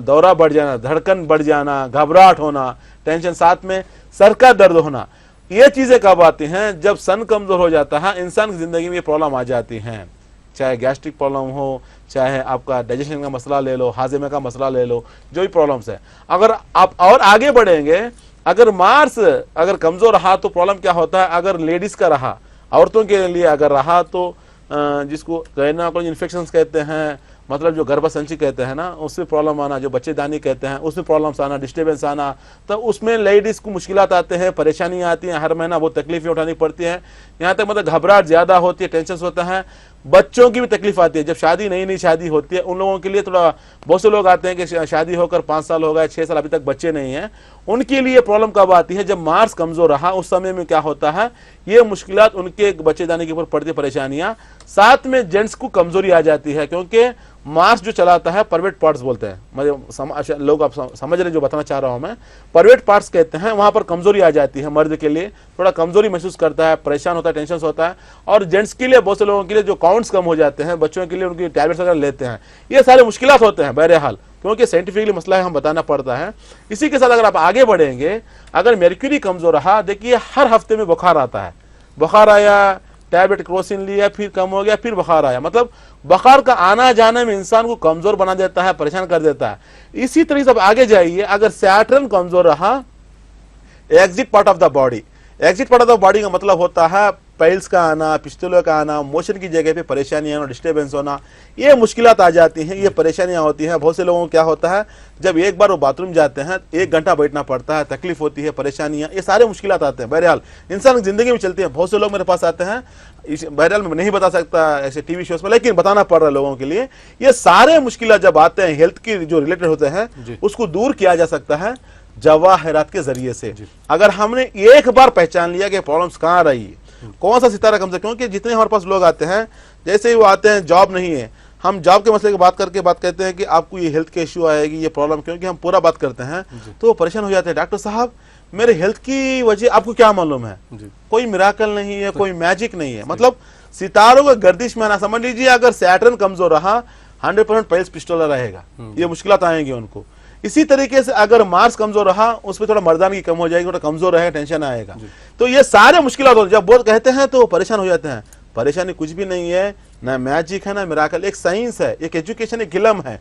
S1: دورہ بڑھ جانا، دھڑکن بڑھ جانا، گھبراہٹ ہونا، ٹینشن، ساتھ میں سر کا درد ہونا. یہ چیزیں کب آتی ہیں، جب سن کمزور ہو جاتا ہے انسان کی زندگی میں یہ پرابلم آ جاتی ہیں. چاہے گیسٹرک پرابلم ہو، چاہے آپ کا ڈائجیشن کا مسئلہ لے لو، ہاضمے کا مسئلہ لے لو، جو بھی پرابلمس ہے. اگر آپ اور آگے بڑھیں گے، اگر مارس اگر کمزور رہا تو پرابلم کیا ہوتا ہے، اگر لیڈیز کا رہا، عورتوں کے لیے اگر رہا تو جس کو گائنیکولوجی انفیکشنز کہتے ہیں، مطلب جو گربھ سنچی کہتے ہیں نا، اس میں پرابلم آنا، جو بچے دانی کہتے ہیں اس میں پرابلمس آنا، ڈسٹربنس آنا، تو اس میں لیڈیز کو مشکلات آتے ہیں، پریشانیاں آتی ہیں، ہر مہینہ وہ تکلیفیں اٹھانی پڑتی ہیں. یہاں تک مطلب گھبراہٹ زیادہ ہوتی ہے، ٹینشنس ہوتا ہے. بچوں کی بھی تکلیف آتی ہے، جب شادی نئی شادی ہوتی ہے ان لوگوں کے لیے تھوڑا، بہت سے لوگ آتے ہیں کہ شادی ہو کر 5 سال ہو گئے، 6 سال ابھی تک بچے نہیں ہیں. ان کے لیے پرابلم کب آتی ہے، جب مارس کمزور رہا اس سمے میں کیا ہوتا ہے، یہ مشکلات ان کے بچے دانے کے اوپر پڑتی پریشانیاں. ساتھ میں جینٹس کو کمزوری آ جاتی ہے، کیونکہ مارس جو چلاتا ہے پرویٹ پارٹس بولتے ہیں، لوگ آپ سمجھ رہے جو بتانا چاہ رہا ہوں میں، پرویٹ پارٹس کہتے ہیں، وہاں پر کمزوری آ جاتی ہے. مرد کے لیے تھوڑا کمزوری محسوس کرتا ہے، پریشان ہوتا ہے، ٹینشنس ہوتا ہے. اور جینٹس کے لیے، بہت سے لوگوں کے لیے جو کاؤنٹس کم ہو جاتے ہیں، بچوں کے لیے ان کی ٹیبلٹس وغیرہ لیتے ہیں، یہ سارے مشکلات ہوتے ہیں بہرحال، کیونکہ سائنٹیفکلی مسئلہ ہے، ہم بتانا پڑتا ہے. اسی کے ساتھ اگر آپ آگے بڑھیں گے، اگر میرکوری کمزور رہا، دیکھیے ہر ہفتے میں بخار آتا ہے، بخار آیا، ٹیبلٹ کروسین لیا، پھر کم ہو گیا، پھر بخار آیا. مطلب بخار کا آنا جانے میں انسان کو کمزور بنا دیتا ہے، پریشان کر دیتا ہے. اسی طریقے سے آگے جائیے، اگر سیٹرن کمزور رہا، exit part of the body, exit part of the body کا مطلب ہوتا ہے पाइल्स का आना, पिस्टुला का आना, मोशन की जगह पे परेशानी आना, डिस्टर्बेंस होना, ये मुश्किलात आ जाती हैं, ये परेशानियां होती हैं। बहुत से लोगों को क्या होता है, जब एक बार वो बाथरूम जाते हैं 1 घंटा बैठना पड़ता है, तकलीफ होती है, परेशानियां, ये सारे मुश्किलात आते हैं। बहरहाल इंसान की जिंदगी में चलती है। बहुत से लोग मेरे पास आते हैं, बहरहाल मैं नहीं बता सकता ऐसे टीवी शोज में, लेकिन बताना पड़ रहा है लोगों के लिए। ये सारे मुश्किलात जब आते हैं हेल्थ की जो रिलेटेड होते हैं, उसको दूर किया जा सकता है जवाहरात के जरिए से। अगर हमने एक बार पहचान लिया कि प्रॉब्लम्स कहाँ आ रही है, कौन सा सितारा कम से, क्योंकि जितने हमारे पास लोग आते हैं, जैसे ही वो आते हैं जॉब नहीं है, हम जॉब के मसले की बात कहते हैं कि आपको ये हेल्थ के इश्यू आएगी, ये प्रॉब्लम, क्योंकि हम पूरा बात करते हैं तो वो परेशान हो जाते हैं। डॉक्टर साहब मेरे हेल्थ की वजह आपको क्या मालूम है? कोई मिराकल नहीं है, कोई मैजिक नहीं है। मतलब सितारों का गर्दिश में आना, समझ लीजिए अगर सैटर्न कमजोर रहा 100% पाइल्स पिस्टुला रहेगा, ये मुश्किलात आएंगी उनको। इसी तरीके से अगर मार्स कमजोर रहा, उसमें थोड़ा मर्दानगी कम हो जाएगी, थोड़ा कमजोर रहेगा, टेंशन आएगा। तो ये सारे मुश्किलात होते हैं। जब वो कहते हैं तो वो परेशान हो जाते हैं। परेशानी कुछ भी नहीं है, ना मैजिक है ना मिराकल, एक साइंस है, एक एजुकेशन, एक इल्म है।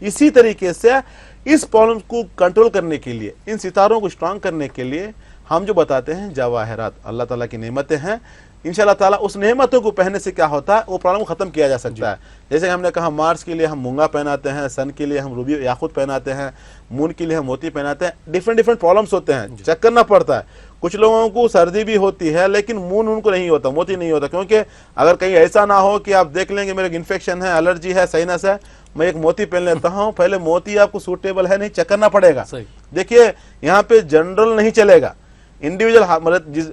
S1: इसी तरीके से इस प्रॉब्लम को कंट्रोल करने के लिए, इन सितारों को स्ट्रांग करने के लिए हम जो बताते हैं जवाहरात, अल्लाह ताला की नेमतें हैं। इंशाअल्लाह ताला उस नेमतों को पहनने से क्या होता है, वो प्रॉब्लम को खत्म किया जा सकता है। जैसे हमने कहा मार्स के लिए हम मूंगा पहनाते हैं, सन के लिए हम रूबी याकूत पहनाते हैं, मून के लिए हम मोती पहनाते हैं। डिफरेंट प्रॉब्लम्स होते हैं, चेक करना पड़ता है। कुछ लोगों को सर्दी भी होती है लेकिन मून उनको नहीं होता, मोती नहीं होता, क्योंकि अगर कहीं ऐसा ना हो कि आप देख लेंगे मेरे इन्फेक्शन है, एलर्जी है, साइनस है, मैं एक मोती पहन लेता हूँ, पहले मोती आपको सूटेबल है नहीं, चेक करना पड़ेगा। देखिए यहाँ पे जनरल नहीं चलेगा, इंडिविजुअल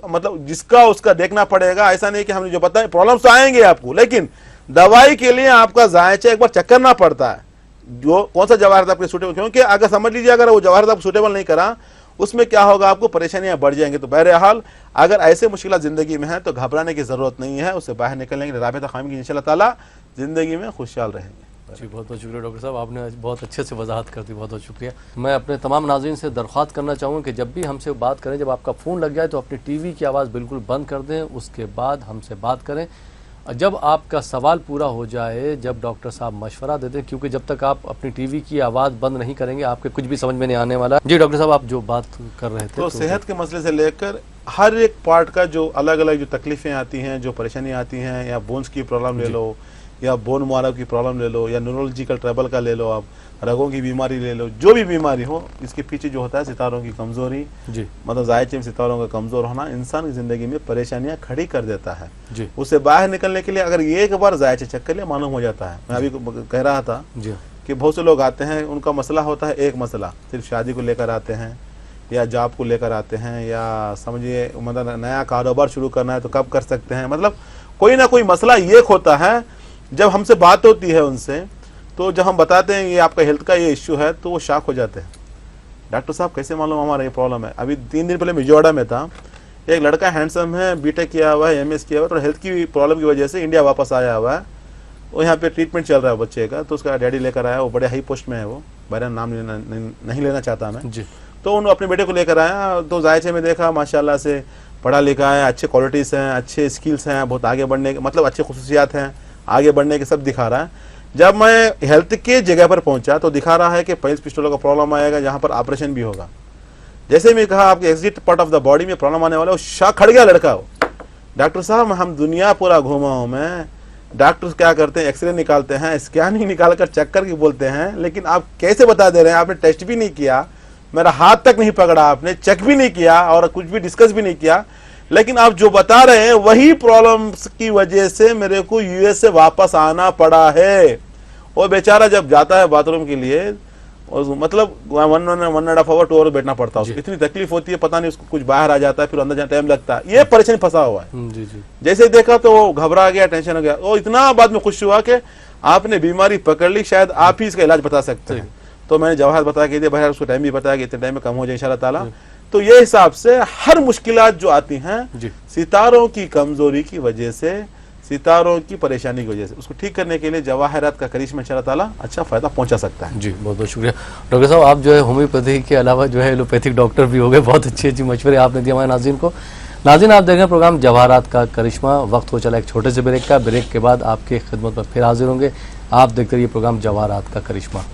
S1: मतलब जिसका उसका देखना पड़ेगा। ऐसा नहीं कि हमने जो बताया, प्रॉब्लम्स तो आएंगे आपको, लेकिन दवाई के लिए आपका जायचा एक बार चेक करना पड़ता है, जो कौन सा जवाहरात आपके सूटेबल, क्योंकि अगर समझ लीजिए अगर वो जवाहरात आपको सूटेबल नहीं करा, उसमें क्या होगा, आपको परेशानियां बढ़ जाएंगी। तो बहरहाल अगर ऐसे मुश्किल जिंदगी में है तो घबराने की जरूरत नहीं है, उससे बाहर निकलेंगे, राबिता कायम की इंशाअल्लाह ताला जिंदगी में खुशहाल रहेंगे।
S4: जी बहुत बहुत शुक्रिया डॉक्टर साहब, आपने आज बहुत अच्छे से वजाहत कर दी, बहुत बहुत शुक्रिया। मैं अपने तमाम नाज़रीन से दरख्वास्त करना चाहूँगा कि जब भी हमसे बात करें, जब आपका फ़ोन लग जाए तो अपनी टीवी की आवाज़ बिल्कुल बंद कर दें, उसके बाद हमसे बात करें। जब आपका सवाल पूरा हो जाए, जब डॉक्टर साहब मशवरा देते हैं, क्योंकि जब तक आप अपनी टीवी की आवाज़ बंद नहीं करेंगे आपके कुछ भी समझ में नहीं आने वाला। जी डॉक्टर साहब, आप जो बात कर रहे थे
S1: तो सेहत के मसले से लेकर हर एक पार्ट का जो अलग अलग जो तकलीफ़ें आती हैं, जो परेशानी आती हैं, या बोन्स की प्रॉब्लम ले लो, या बोन मारो की प्रॉब्लम ले लो, या न्यूरोलॉजिकल ट्रबल का ले लो, आप रगों की बीमारी ले लो, जो भी बीमारी हो, इसके पीछे जो होता है सितारों की कमज़ोरी, जी मतलब जायचे में सितारों का कमज़ोर होना इंसान की ज़िंदगी में परेशानियां खड़ी कर देता है। जी उससे बाहर निकलने के लिए अगर एक बार जायचे चेक कर लिया मालूम हो जाता है। मैं अभी कह रहा था जी कि बहुत से लोग आते हैं, उनका मसला होता है एक मसला, सिर्फ शादी को लेकर आते हैं, या जॉब को लेकर आते हैं, या समझिए मतलब नया कारोबार शुरू करना है तो कब कर सकते हैं, मतलब कोई ना कोई मसला ये होता है। जब हमसे बात होती है उनसे, तो जब हम बताते हैं ये आपका हेल्थ का ये इश्यू है, तो वो शॉक हो जाते हैं। डॉक्टर साहब कैसे मालूम हमारा ये प्रॉब्लम है? अभी 3 दिन पहले मिजोड़ा में था, एक लड़का हैंडसम है, बीटेक किया हुआ है, MS किया हुआ है, तो हेल्थ की प्रॉब्लम की वजह से इंडिया वापस आया हुआ है। वो यहाँ पे ट्रीटमेंट चल रहा है बच्चे का, तो उसका डैडी लेकर आया, वो बड़े हाई पोस्ट में है, वो मेरा नाम नहीं लेना चाहता मैं जी। तो उन्होंने अपने बेटे को लेकर आया, तो जायचे में देखा माशाल्लाह से पढ़ा लिखा है, अच्छे क्वालिटीज़ हैं, अच्छे स्किल्स हैं, बहुत आगे बढ़ने के मतलब अच्छे खुसूसियात हैं, आगे बढ़ने के सब दिखा रहा है। जब मैं हेल्थ के जगह पर पहुंचा तो दिखा रहा है कि पाइल्स पिस्टुला का प्रॉब्लम आएगा, जहां पर ऑपरेशन भी होगा। जैसे मैं कहा आपके exit part of the body में प्रॉब्लम आने वाला है, वो शॉक खड़ गया लड़का। वो डॉक्टर साहब हम दुनिया पूरा घूमा हूं मैं, डॉक्टर्स क्या करते हैं, एक्सरे निकालते हैं, स्कैनिंग निकाल कर चेक करके बोलते हैं, लेकिन आप कैसे बता दे रहे हैं, आपने टेस्ट भी नहीं किया, मेरा हाथ तक नहीं पकड़ा, आपने चेक भी नहीं किया और कुछ भी डिस्कस भी नहीं किया, लेकिन आप जो बता रहे हैं वही प्रॉब्लम्स की वजह से मेरे को US से वापस आना पड़ा है। वो बेचारा जब जाता है बाथरूम के लिए, मतलब 1.5 आवर 2 आवर बैठना पड़ता है उसको, इतनी तकलीफ होती है, पता नहीं उसको कुछ बाहर आ जाता है, फिर अंदर जाने टाइम लगता है, ये परेशानी फंसा हुआ है। जी जी। जैसे देखा तो वो घबरा गया, टेंशन हो गया, वो इतना बाद में खुश हुआ कि आपने बीमारी पकड़ ली, शायद आप ही इसका इलाज बता सकते हैं। तो मैंने जवाहर बता के दिया, भाई उसको टाइम भी बताया कि इतने टाइम में कम हो जाए इंशाअल्लाह ताला। तो ये हिसाब से हर मुश्किलात जो आती हैं सितारों की कमजोरी की वजह से, सितारों की परेशानी की वजह से, उसको ठीक करने के लिए जवाहरात का करिश्मा इंशाअल्लाह ताला अच्छा फायदा पहुंचा सकता है। जी बहुत बहुत शुक्रिया डॉक्टर साहब, आप जो है होम्योपैथी के अलावा जो है एलोपैथिक डॉक्टर भी हो गए, बहुत अच्छी मशवरे आपने दिए हमारे नाज़रीन को। नाज़रीन आप देखें प्रोग्राम जवाहरात का करिश्मा, वक्त हो चला एक छोटे से ब्रेक का, ब्रेक के बाद आपकी खिदमत में फिर हाजिर होंगे। आप देखते रहिए प्रोग्राम जवाहरात का करिश्मा।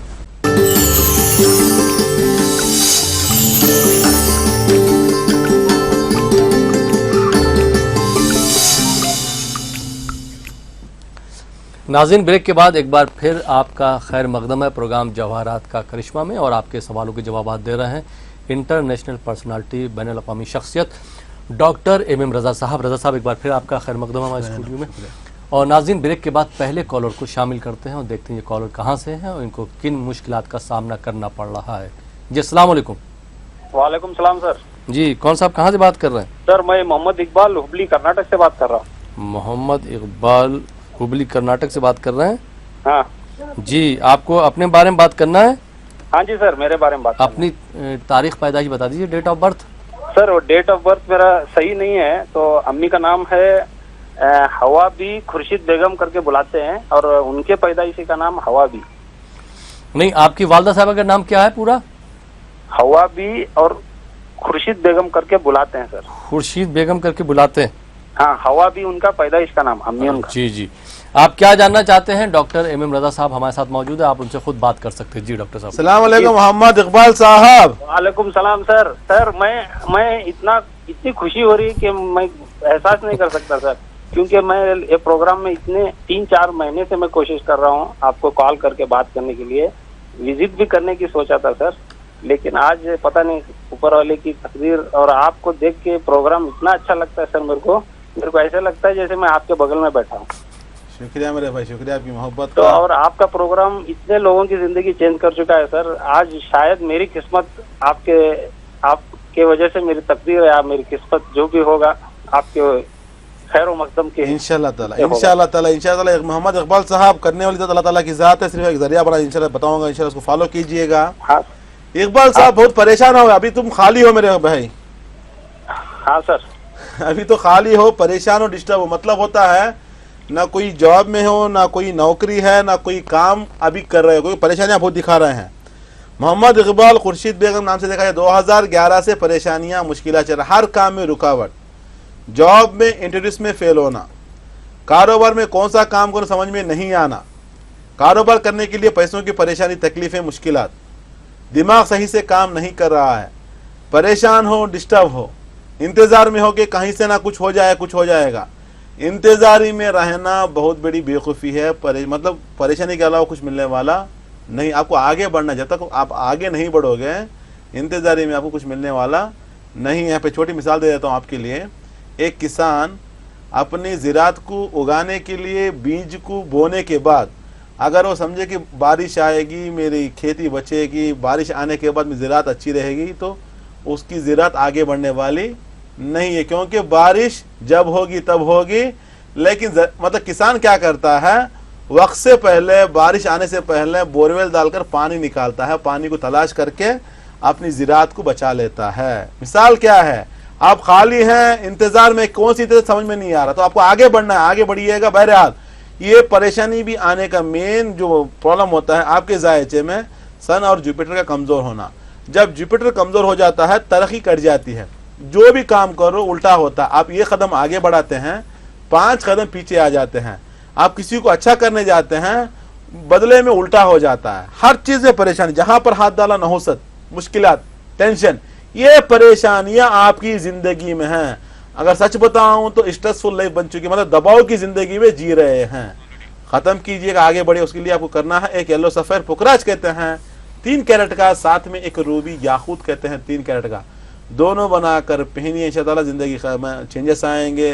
S4: नाज़रीन, ब्रेक के बाद एक बार फिर आपका खैर मकदम है प्रोग्राम जवाहरात का करिश्मा में, और आपके सवालों के जवाब दे रहे हैं इंटरनेशनल पर्सनालिटी बैनुल अक़वामी शख्सियत डॉक्टर एम रज़ा साहब। रज़ा साहब, एक बार फिर आपका खैर मकदम है हमारे स्टूडियो में। और नाज़रीन, ब्रेक के बाद पहले कॉलर को शामिल करते हैं और देखते हैं ये कॉलर कहाँ से हैं और इनको किन मुश्किलात का सामना करना पड़ रहा है। जी अस्सलाम वालेकुम।
S8: वालेकुम सलाम सर।
S4: जी, कौन साहब कहाँ से बात कर रहे हैं?
S8: सर मैं मोहम्मद इकबाल हुबली कर्नाटक से बात कर रहा हूँ।
S4: मोहम्मद इकबाल हुबली कर्नाटक से बात कर रहे हैं।
S8: हाँ
S4: जी, आपको अपने बारे में बात करना है?
S8: हाँ जी सर, मेरे बारे में बात
S4: अपनी तारीख पैदाइश बता दीजिए, डेट ऑफ बर्थ।
S8: सर वो डेट ऑफ बर्थ मेरा सही नहीं है, तो अम्मी का नाम है हवा बी खुर्शीद बेगम करके बुलाते हैं, और उनके पैदाइशी का नाम हवा बी।
S4: नहीं, आपकी वालदा साहब का नाम क्या है पूरा?
S8: हवा बी और खुर्शीद बेगम करके बुलाते हैं सर।
S4: खुर्शीद बेगम करके बुलाते हैं?
S8: हाँ, हवा बी उनका पैदाइश का नाम, अम्मी उनका।
S4: जी जी, आप क्या जानना चाहते हैं? डॉक्टर एम रज़ा साहब हमारे साथ मौजूद है, आप उनसे खुद बात कर सकते हैं। जी डॉक्टर साहब।
S1: अस्सलाम वालेकुम मोहम्मद इकबाल साहब।
S8: वालेकुम सलाम सर। सर मैं इतनी खुशी हो रही है कि मैं एहसास नहीं कर सकता सर, क्योंकि मैं ये प्रोग्राम में इतने 3-4 महीने से मैं कोशिश कर रहा हूँ आपको कॉल करके बात करने के लिए, विजिट भी करने की सोचा था सर, लेकिन आज पता नहीं ऊपर वाले की तकदीर, और आपको देख के प्रोग्राम इतना अच्छा लगता है सर, मेरे को ऐसा लगता है जैसे मैं आपके बगल में बैठा हूँ।
S1: शुक्रिया मेरे भाई, शुक्रिया आपकी मोहब्बत
S8: तो और आपका प्रोग्राम इतने लोगों की जिंदगी चेंज कर चुका है सर। आज शायद मेरी किस्मत आपके वजह से मेरी तकदीर है, मेरी किस्मत जो भी होगा आपके खैर मकदम के
S1: इंशाअल्लाह ताला। मोहम्मद इकबाल साहब करने वाली तो अल्लाह ताला की ज़ात है, सिर्फ एक जरिया बना, इंशाअल्लाह बताऊंगा, इंशाअल्लाह उसको फॉलो कीजिएगा।
S8: हाँ
S1: इकबाल साहब बहुत परेशान हो, अभी तुम खाली हो मेरे भाई?
S8: हाँ सर,
S1: अभी तो खाली हो, परेशान हो, डिस्टर्ब हो, मतलब होता है ना कोई जॉब में हो, ना कोई नौकरी है, ना कोई काम अभी कर रहे हो, कोई परेशानियां बहुत दिखा रहे हैं। मोहम्मद इकबाल खुर्शीद बेगम नाम से देखा जाए 2011 से परेशानियां मुश्किल चल रहा, हर काम में रुकावट, जॉब में इंटरव्यूज में फेल होना, कारोबार में कौन सा काम करो समझ में नहीं आना, कारोबार करने के लिए पैसों की परेशानी, तकलीफें, मुश्किलात, दिमाग सही से काम नहीं कर रहा है, परेशान हो, डिस्टर्ब हो, इंतज़ार में हो कि कहीं से ना कुछ हो जाए, कुछ हो जाएगा। इंतज़ारी में रहना बहुत बड़ी बेवकूफ़ी है, मतलब परेशानी के अलावा कुछ मिलने वाला नहीं। आपको आगे बढ़ना, जब तक आप आगे नहीं बढ़ोगे इंतज़ारी में आपको कुछ मिलने वाला नहीं। यहाँ पे छोटी मिसाल दे देता हूँ आपके लिए। एक किसान अपनी ज़राअत को उगाने के लिए बीज को बोने के बाद अगर वो समझे कि बारिश आएगी, मेरी खेती बचेगी, बारिश आने के बाद मेरी ज़राअत अच्छी रहेगी, तो उसकी ज़राअत आगे बढ़ने वाली नहीं है, क्योंकि बारिश जब होगी तब होगी। लेकिन मतलब किसान क्या करता है, वक्त से पहले, बारिश आने से पहले बोरवेल डालकर पानी निकालता है, पानी को तलाश करके अपनी ज़राअत को बचा लेता है। मिसाल क्या है, आप खाली हैं, इंतज़ार में, कौन सी इंतज़ार समझ में नहीं आ रहा, तो आपको आगे बढ़ना है, आगे बढ़िएगा। बहरहाल ये परेशानी भी आने का मेन जो प्रॉब्लम होता है आपके जायचे में सन और जुपिटर का कमज़ोर होना। जब जुपिटर कमज़ोर हो जाता है तरक्की कट जाती है, जो भी काम करो उल्टा होता है। आप ये कदम आगे बढ़ाते हैं, 5 कदम पीछे आ जाते हैं। आप किसी को अच्छा करने जाते हैं, बदले में उल्टा हो जाता है। हर चीज़ में परेशानी, जहां पर हाथ डाला नहुसत, मुश्किलात, टेंशन, ये परेशानियां आपकी जिंदगी में हैं। अगर सच बताऊं तो स्ट्रेसफुल लाइफ बन चुकी, मतलब दबाव की जिंदगी में जी रहे हैं। खत्म कीजिएगा, आगे बढ़े। उसके लिए आपको करना है, एक येलो सफेद पुकराज कहते हैं 3 कैरेट का, साथ में एक रूबी याकूत कहते हैं 3 कैरेट का, दोनों बनाकर पहनिए, इंशाअल्लाह जिंदगी में चेंजेस आएंगे,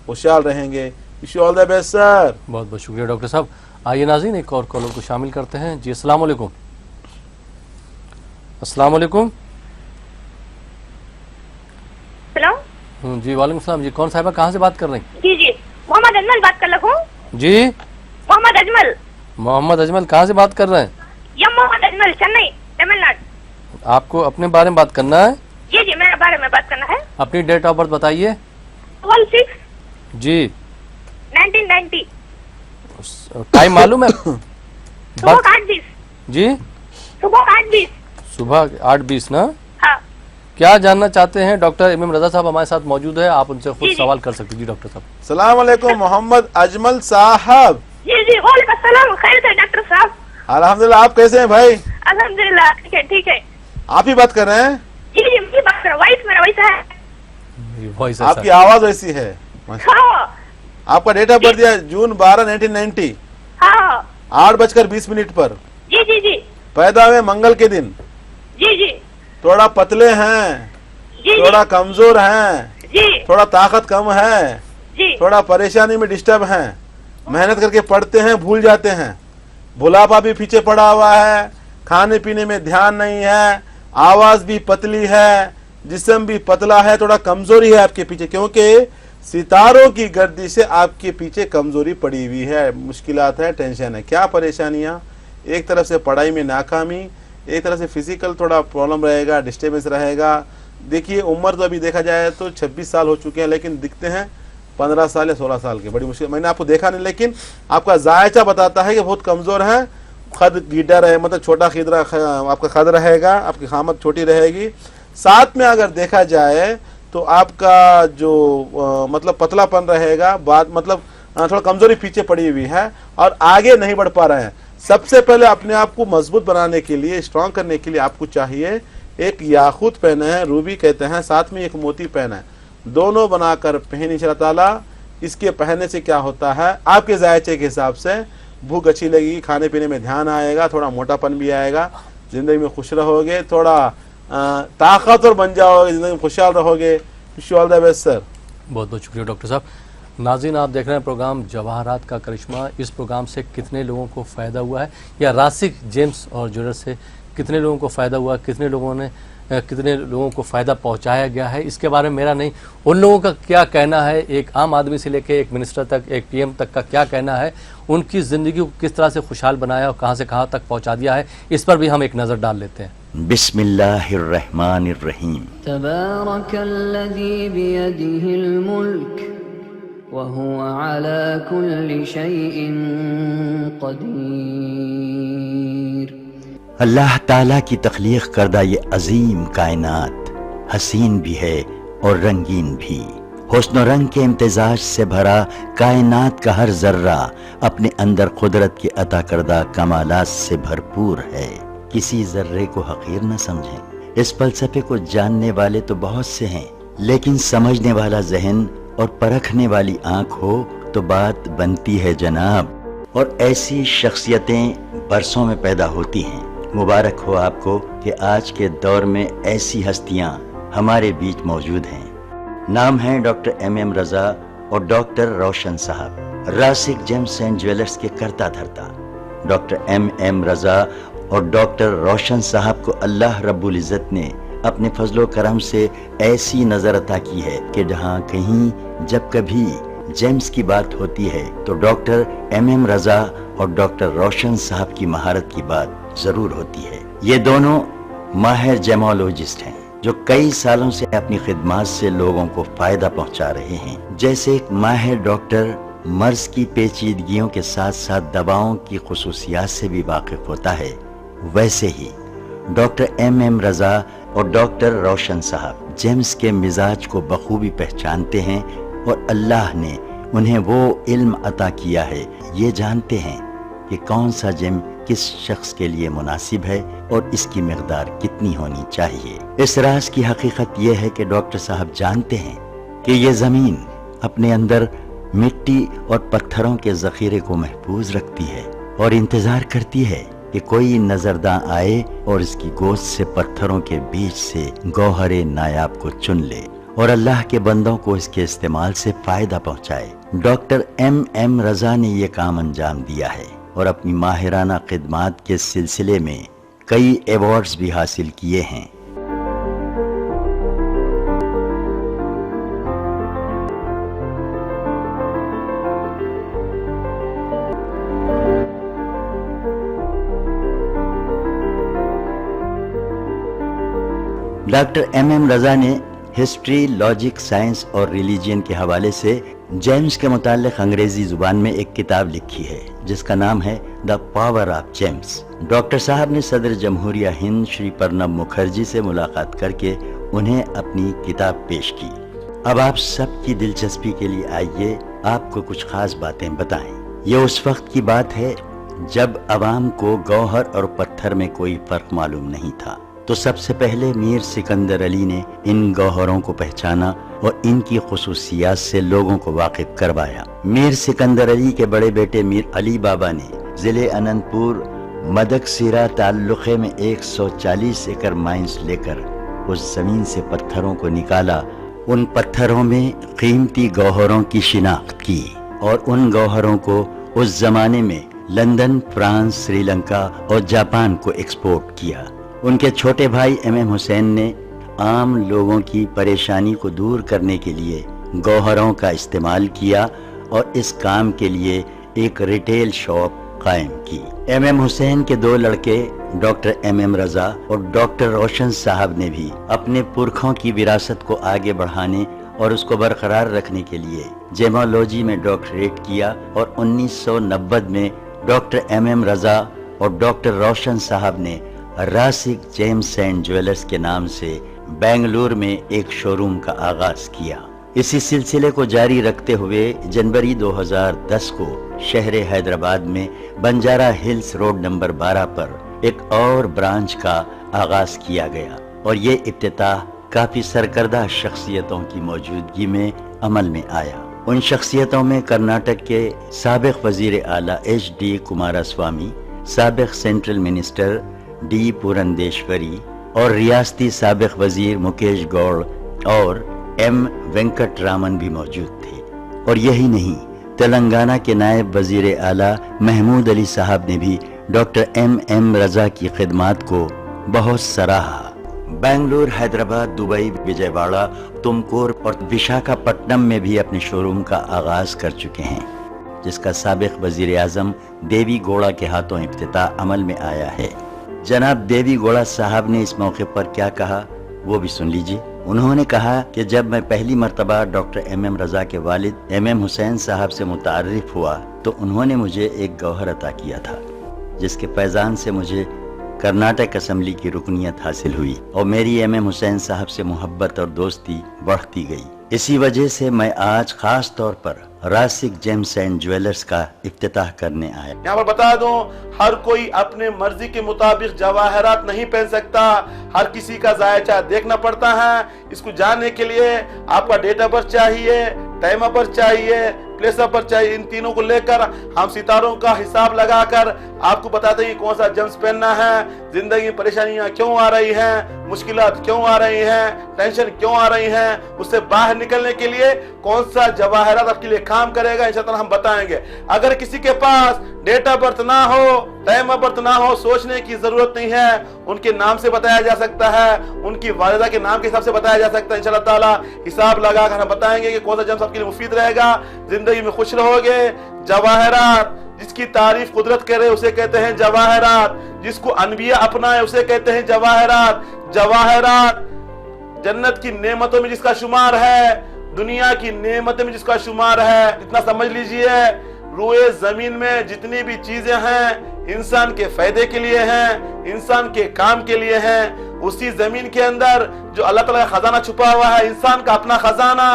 S1: होशियार रहेंगे। Wish you all the best sir.
S4: बहुत बहुत शुक्रिया डॉक्टर साहब। आइए नाज़रीन, एक और कॉलर को शामिल करते हैं। जी अस्सलाम वालेकुम। अस्सलाम वालेकुम।
S5: हेलो।
S4: जी वालेकुम सलाम। जी कौन साहिबा कहाँ से बात कर रही हैं?
S5: जी मोहम्मद अजमल बात कर रहा हूँ।
S4: जी
S5: मोहम्मद अजमल।
S4: मोहम्मद अजमल कहाँ से बात कर रहे हैं?
S5: मोहम्मद अजमल, चेन्नई, तमिलनाडु।
S4: आपको अपने बारे में बात करना है?
S5: जी मेरे बारे में बात करना है।
S4: अपनी डेट ऑफ बर्थ बताइए।
S5: 12/6
S4: जी
S5: 1990।
S4: टाइम मालूम है?
S5: सुबह 8:20।
S4: जी
S5: सुबह 8:20।
S4: सुबह 8:20 ना?
S5: हाँ।
S4: क्या जानना चाहते हैं? डॉक्टर एम रज़ा साहब हमारे साथ मौजूद है, आप उनसे खुद सवाल कर सकते हैं। जी डॉक्टर साहब।
S1: सलाम अलैकुम मोहम्मद अजमल साहब।
S5: जी वालेकुम सलाम, खैर है डॉक्टर साहब?
S1: अल्हम्दुलिल्लाह, आप कैसे हैं भाई?
S5: अल्हम्दुलिल्लाह ठीक है।
S1: आप ही बात कर रहे हैं?
S5: जी मैं बात कर रहा हूँ, वॉइस मेरा वैसा है।
S4: वॉइस
S1: आपकी आवाज वैसी है।
S5: हाँ।
S1: आपका डेट ऑफ बर्थ दिया जून 12 1990।
S5: हाँ
S1: 8:20 पर
S5: जी जी जी
S1: पैदा हुए मंगल के दिन,
S5: जी जी
S1: थोड़ा पतले हैं,
S5: जी
S1: थोड़ा कमजोर हैं,
S5: जी
S1: थोड़ा ताकत कम है,
S5: जी
S1: थोड़ा परेशानी में डिस्टर्ब हैं, मेहनत करके पढ़ते हैं भूल जाते हैं, बुढ़ापा भी पीछे पड़ा हुआ है, खाने पीने में ध्यान नहीं है, आवाज भी पतली है, जिस्म भी पतला है, थोड़ा कमजोरी है आपके पीछे, क्योंकि सितारों की गर्दिश से आपके पीछे कमजोरी पड़ी हुई है, मुश्किलात है, टेंशन है। क्या परेशानियां? एक तरफ से पढ़ाई में नाकामी, एक तरफ से फिजिकल थोड़ा प्रॉब्लम रहेगा, डिस्टर्बेंस रहेगा। देखिए उम्र तो अभी देखा जाए तो 26 साल हो चुके हैं, लेकिन दिखते हैं 15 साल या 16 साल के। बड़ी मुश्किल, मैंने आपको देखा नहीं, लेकिन आपका जायचा बताता है कि बहुत कमजोर है। खद गीडा रहे, मतलब छोटा खिदरा आपका खद रहेगा, आपकी खामत छोटी रहेगी। साथ में अगर देखा जाए तो आपका जो मतलब पतलापन रहेगा, बात मतलब थोड़ा कमजोरी पीछे पड़ी हुई है और आगे नहीं बढ़ पा रहे हैं। सबसे पहले अपने आप को मजबूत बनाने के लिए, स्ट्रांग करने के लिए आपको चाहिए एक याकूत पहना है, रूबी कहते हैं, साथ में एक मोती पहना है, दोनों बनाकर पहन इंशाअल्लाह ताला। इसके पहनने से क्या होता है, आपके जायचे के हिसाब से भूख अच्छी लगेगी, खाने पीने में ध्यान आएगा, थोड़ा मोटापन भी आएगा, जिंदगी में खुश रहोगे, थोड़ा ताकतवर बन जाओगे, जिंदगी में खुशहाल रहोगे। Wish you all the best sir.
S4: बहुत बहुत शुक्रिया डॉक्टर साहब। नाज़रीन, आप देख रहे हैं प्रोग्राम जवाहरात का करिश्मा। इस प्रोग्राम से कितने लोगों को फ़ायदा हुआ है, या रासिक जेम्स और ज्वेलर्स से कितने लोगों को फ़ायदा हुआ, कितने लोगों को फ़ायदा पहुंचाया गया है, इसके बारे में मेरा नहीं, उन लोगों का क्या कहना है, एक आम आदमी से लेकर एक मिनिस्टर तक, एक पीएम तक का क्या कहना है, उनकी ज़िंदगी को किस तरह से खुशहाल बनाया और कहाँ से कहाँ तक पहुँचा दिया है, इस पर भी हम एक नज़र डाल लेते हैं।
S2: बिस्मिल्लाहिर्रहमानिर्रहीम।
S3: तबारकल्लज़ी बियदिहिल मुल्क वहुवा अला कुल्लि शैइन क़दीर।
S2: अल्लाह ताला की तख्लीक करदा ये अजीम कायनात हसीन भी है और रंगीन भी। हुस्न और रंग के इम्तिजाज से भरा कायनात का हर जर्रा अपने अंदर कुदरत के अता करदा कमालात से भरपूर है। किसी जर्रे को हकीर न समझें। इस फलसफे को जानने वाले तो बहुत से हैं, लेकिन समझने वाला जहन और परखने वाली आंख हो तो बात बनती है जनाब। और ऐसी शख्सियतें बरसों में पैदा होती हैं। मुबारक हो आपको कि आज के दौर में ऐसी हस्तियां हमारे बीच मौजूद हैं। नाम है डॉक्टर MM रजा और डॉक्टर रोशन साहब, रासिक जेम्स एंड ज्वेलर्स के करता धरता। डॉक्टर MM रजा और डॉक्टर रोशन साहब को अल्लाह रब्बुल इज़्ज़त ने अपने फजलो करम से ऐसी नजर अता की है कि जहाँ कहीं जब कभी जेम्स की बात होती है तो डॉक्टर MM रजा और डॉक्टर रोशन साहब की महारत की बात जरूर होती है। ये दोनों माहिर जेमोलॉजिस्ट हैं जो कई सालों से अपनी खिदमात से लोगों को फायदा पहुंचा रहे हैं। जैसे एक माहिर डॉक्टर मर्ज की पेचीदगियों के साथ साथ दवाओं की खुसूसियात से भी वाकिफ होता है, वैसे ही डॉक्टर MM रजा और डॉक्टर रोशन साहब जेम्स के मिजाज को बखूबी पहचानते हैं और अल्लाह ने उन्हें वो इल्म अता किया है, ये जानते हैं कि कौन सा जेम किस शख्स के लिए मुनासिब है और इसकी मिकदार कितनी होनी चाहिए। इस राज की हकीकत यह है कि डॉक्टर साहब जानते हैं कि ये ज़मीन अपने अंदर मिट्टी और पत्थरों के ज़ख़ीरे को महफूज रखती है और इंतज़ार करती है कि कोई नजरदां आए और इसकी गोश्त से पत्थरों के बीच से गौहरे नायाब को चुन ले और अल्लाह के बंदों को इसके इस्तेमाल से फायदा पहुंचाए। डॉक्टर MM रजा ने ये काम अंजाम दिया है और अपनी माहिराना खिदमात के सिलसिले में कई अवार्ड्स भी हासिल किए हैं। डॉक्टर MM रजा ने हिस्ट्री, लॉजिक, साइंस और रिलीजन के हवाले से जेम्स के मुताल्लिक अंग्रेजी जुबान में एक किताब लिखी है जिसका नाम है the power of James. Doctor साहब ने सदर जमहूरिया हिंद श्री प्रणब मुखर्जी से मुलाकात करके उन्हें अपनी किताब पेश की। अब आप सबकी दिलचस्पी के लिए आइए आपको कुछ खास बातें बताएं। ये उस वक्त की बात है जब अवाम को गौहर और पत्थर में कोई फर्क मालूम नहीं था, तो सबसे पहले मीर सिकंदर अली ने इन गौहरों को पहचाना और इनकी खुसूसियात से लोगों को वाकिफ करवाया। मीर सिकंदर अली के बड़े बेटे मीर अली बाबा ने ضلع اننتپور مدکسیرا تعلقے میں 140 ایکڑ مائنز لے کر اس زمین سے پتھروں کو نکالا. ان پتھروں میں قیمتی گوہروں کی شناخت کی اور ان گوہروں کو اس زمانے میں لندن، فرانس، سری لنکا اور جاپان کو ایکسپورٹ کیا. ان کے چھوٹے بھائی ایم حسین نے عام لوگوں کی پریشانی کو دور کرنے کے لیے گوہروں کا استعمال کیا اور اس کام کے لیے ایک ریٹیل شاپ قائم کی. ایم حسین کے 2 لڑکے ڈاکٹر ایم رضا اور ڈاکٹر روشن صاحب نے بھی اپنے پرکھوں کی وراثت کو آگے بڑھانے اور اس کو برقرار رکھنے کے لیے جیمالوجی میں ڈاکٹریٹ کیا اور 1990 میں ڈاکٹر ایم رضا اور ڈاکٹر روشن صاحب نے راسک جیمز اینڈ جویلرز کے نام سے بنگلور میں ایک شو روم کا آغاز کیا. اسی سلسلے کو جاری رکھتے ہوئے جنوری 2010 کو شہر حیدرآباد میں بنجارہ ہلز روڈ نمبر 12 پر ایک اور برانچ کا آغاز کیا گیا اور یہ افتتاح کافی سرکردہ شخصیتوں کی موجودگی میں عمل میں آیا. ان شخصیتوں میں کرناٹک کے سابق وزیر اعلیٰ ایچ ڈی کمارا سوامی، سابق سینٹرل منسٹر ڈی پورندیشوری اور ریاستی سابق وزیر مکیش گوڑ اور ایم وینکٹ رامن بھی موجود تھے. اور یہی نہیں، تلنگانہ کے نائب وزیر اعلیٰ محمود علی صاحب نے بھی ڈاکٹر ایم رضا کی خدمات کو بہت سراہا. بنگلور، حیدرآباد، دبئی، وجے واڑہ، تمکور اور وشاکھاپٹنم میں بھی اپنے شو روم کا آغاز کر چکے ہیں، جس کا سابق وزیر اعظم دیوی گوڑا کے ہاتھوں افتتاح عمل میں آیا ہے. جناب دیوی گوڑا صاحب نے اس موقع پر کیا کہا وہ بھی سن لیجیے. انہوں نے کہا کہ جب میں پہلی مرتبہ ڈاکٹر ایم رضا کے والد ایم حسین صاحب سے متعارف ہوا تو انہوں نے مجھے ایک گوہر عطا کیا تھا، جس کے فیضان سے مجھے کرناٹک اسمبلی کی رکنیت حاصل ہوئی اور میری ایم حسین صاحب سے محبت اور دوستی بڑھتی گئی. اسی وجہ سے میں آج خاص طور پر راسک جیمز اینڈ جویلرز کا افتتاح کرنے آیا.
S1: یہاں پر بتا دوں، ہر کوئی اپنے مرضی کے مطابق جواہرات نہیں پہن سکتا، ہر کسی کا ذائقہ دیکھنا پڑتا ہے. اس کو جاننے کے لیے آپ کا ڈیٹ آف برتھ چاہیے، ٹائم آف برتھ چاہیے، پلیس آف برتھ چاہیے. ان تینوں کو لے کر ہم ستاروں کا حساب لگا کر آپ کو بتاتے ہیں کون سا جمز پہننا ہے. زندگی میں پریشانیاں کیوں آ رہی ہیں، مشکلات کیوں آ رہی ہیں، ٹینشن کیوں آ رہی ہیں، اس سے باہر نکلنے کے لیے کون سا جواہرات آپ کے لیے کام کرے گا، انشاءاللہ ہم بتائیں گے. اگر کسی کے پاس ڈیٹ آف برتھ نہ ہو، ٹائم آف برتھ نہ ہو، سوچنے کی ضرورت نہیں ہے. ان کے نام سے بتایا جا سکتا ہے، ان کی والدہ کے نام کے حساب سے بتایا جا سکتا ہے. انشاءاللہ تعالی حساب لگا کر ہم بتائیں گے کہ کون سا جمز آپ کے لیے مفید رہے گا. زندگی میں خوش رہو گے. جواہرات جس کی تعریف قدرت کرے اسے کہتے ہیں جواہرات، جس کو انبیاء اپنائے اسے کہتے ہیں جواہرات. جواہرات جنت کی نعمتوں میں جس کا شمار ہے، دنیا کی نعمتوں میں جس کا شمار ہے. اتنا سمجھ لیجئے، روئے زمین میں جتنی بھی چیزیں ہیں انسان کے فائدے کے لیے ہیں، انسان کے کام کے لیے ہیں. اسی زمین کے اندر جو اللہ تعالیٰ کا خزانہ چھپا ہوا ہے، انسان کا اپنا خزانہ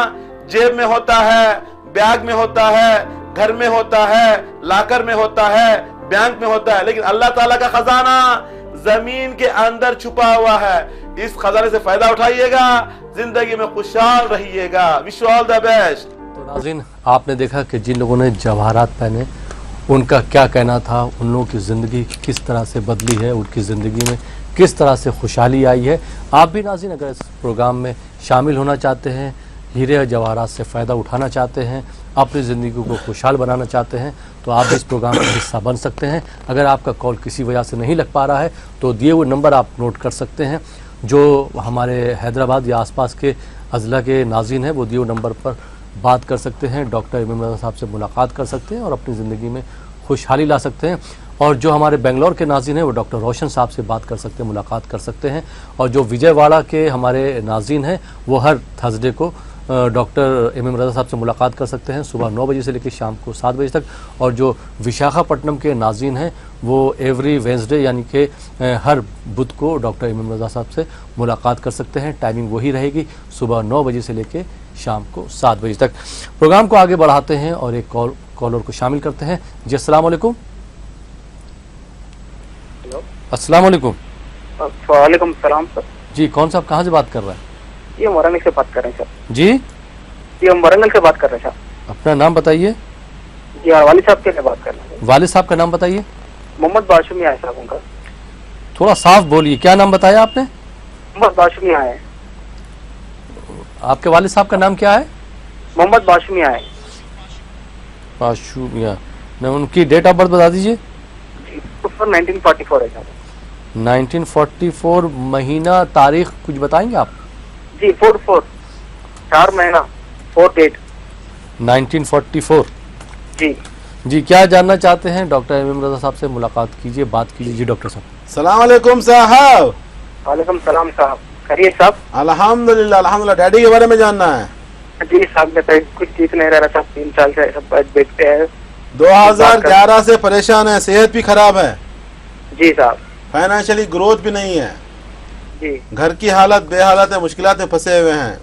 S1: جیب میں ہوتا ہے، بیگ میں ہوتا ہے، گھر میں ہوتا ہے، لاکر میں ہوتا ہے، بینک میں ہوتا ہے. لیکن اللہ تعالیٰ کا خزانہ زمین کے اندر چھپا ہوا ہے. اس خزانے سے فائدہ اٹھائیے گا، زندگی میں خوشحال رہیے گا. وش یو آل دی بیسٹ.
S4: تو ناظرین، آپ نے دیکھا کہ جن لوگوں نے جواہرات پہنے ان کا کیا کہنا تھا، ان لوگوں کی زندگی کس طرح سے بدلی ہے، ان کی زندگی میں کس طرح سے خوشحالی آئی ہے. آپ بھی ناظرین اگر اس پروگرام میں شامل ہونا چاہتے ہیں، ہیرے اور جواہرات سے فائدہ اٹھانا چاہتے ہیں، اپنی زندگی کو خوشحال بنانا چاہتے ہیں، تو آپ اس پروگرام کا حصہ بن سکتے ہیں. اگر آپ کا کال کسی وجہ سے نہیں لگ پا رہا ہے تو دیے ہوئے نمبر آپ نوٹ کر سکتے ہیں. جو ہمارے حیدرآباد یا آس پاس کے اضلاع کے ناظرین ہیں وہ دیے ہوئے نمبر پر بات کر سکتے ہیں، ڈاکٹر ایم رضا صاحب سے ملاقات کر سکتے ہیں اور اپنی زندگی میں خوشحالی لا سکتے ہیں. اور جو ہمارے بنگلور کے ناظرین ہیں وہ ڈاکٹر روشن صاحب سے بات کر سکتے ہیں، ملاقات کر سکتے ہیں. اور جو وجے واڑہ کے ہمارے ناظرین ہیں وہ ہر تھرسڈے کو ڈاکٹر ایم رضا صاحب سے ملاقات کر سکتے ہیں صبح 9 بجے سے لے کے شام کو 7 بجے تک. اور جو وشاکھاپٹنم کے ناظرین ہیں وہ ایوری وینسڈے یعنی کہ ہر بدھ کو ڈاکٹر ایم رضا صاحب سے ملاقات کر سکتے ہیں. ٹائمنگ وہی رہے گی، صبح 9 بجے سے لے کے شام کو 7 بجے تک. پروگرام کو آگے بڑھاتے ہیں اور ایک کالر کو شامل کرتے ہیں. جی السلام علیکم. السلام علیکم.
S8: وعلیکم السلام سر.
S4: جی کون صاحب کہاں سے بات کر رہے ہیں؟
S8: یہ ورنگل سے بات کر رہے ہیں سر.
S4: جی
S8: جی ہم ورنگل سے بات کر رہے ہیں سر.
S4: اپنا نام بتائیے.
S8: جی والد صاحب کے لیے بات کر رہے ہیں.
S4: والد صاحب کا نام بتائیے.
S8: मोहम्मद बाशुमी आए साहब उनका।
S4: थोड़ा साफ बोलिए, क्या नाम बताया आपने?
S8: मोहम्मद बाशुमी आए।
S4: आपके वालिद साहब का नाम क्या है?
S8: मोहम्मद बाशुमी आए।
S4: आशुमिया। न उनकी डेट ऑफ बर्थ बता दीजिए।
S8: जी, उस पर 1944 है साहब।
S4: 1944 महीना तारीख कुछ बताएंगे आप?
S8: जी 44 4 महीना 4 डेट
S4: 1944।
S8: जी
S4: जी, क्या जानना चाहते हैं? डॉक्टर एम रजा साहब से मुलाकात कीजिए, बात कीजिए। जी डॉक्टर साहब।
S1: सलाम अलैकुम साहब।
S8: वालेकुम सलाम साहब, खैरियत साहब?
S1: अल्हम्दुलिल्लाह अल्हम्दुलिल्लाह। डैडी के बारे में जानना है?
S8: जी साहब, मैं तो कुछ ठीक नहीं रह रहा साहब, 3 साल से सब देखते हैं।
S1: 2011 से परेशान है, सेहत भी खराब है,
S8: जी साहब।
S1: फाइनेंशियली ग्रोथ भी नहीं है,
S8: जी
S1: घर की हालत बेहालत है, मुश्किलात में फंसे हुए हैं।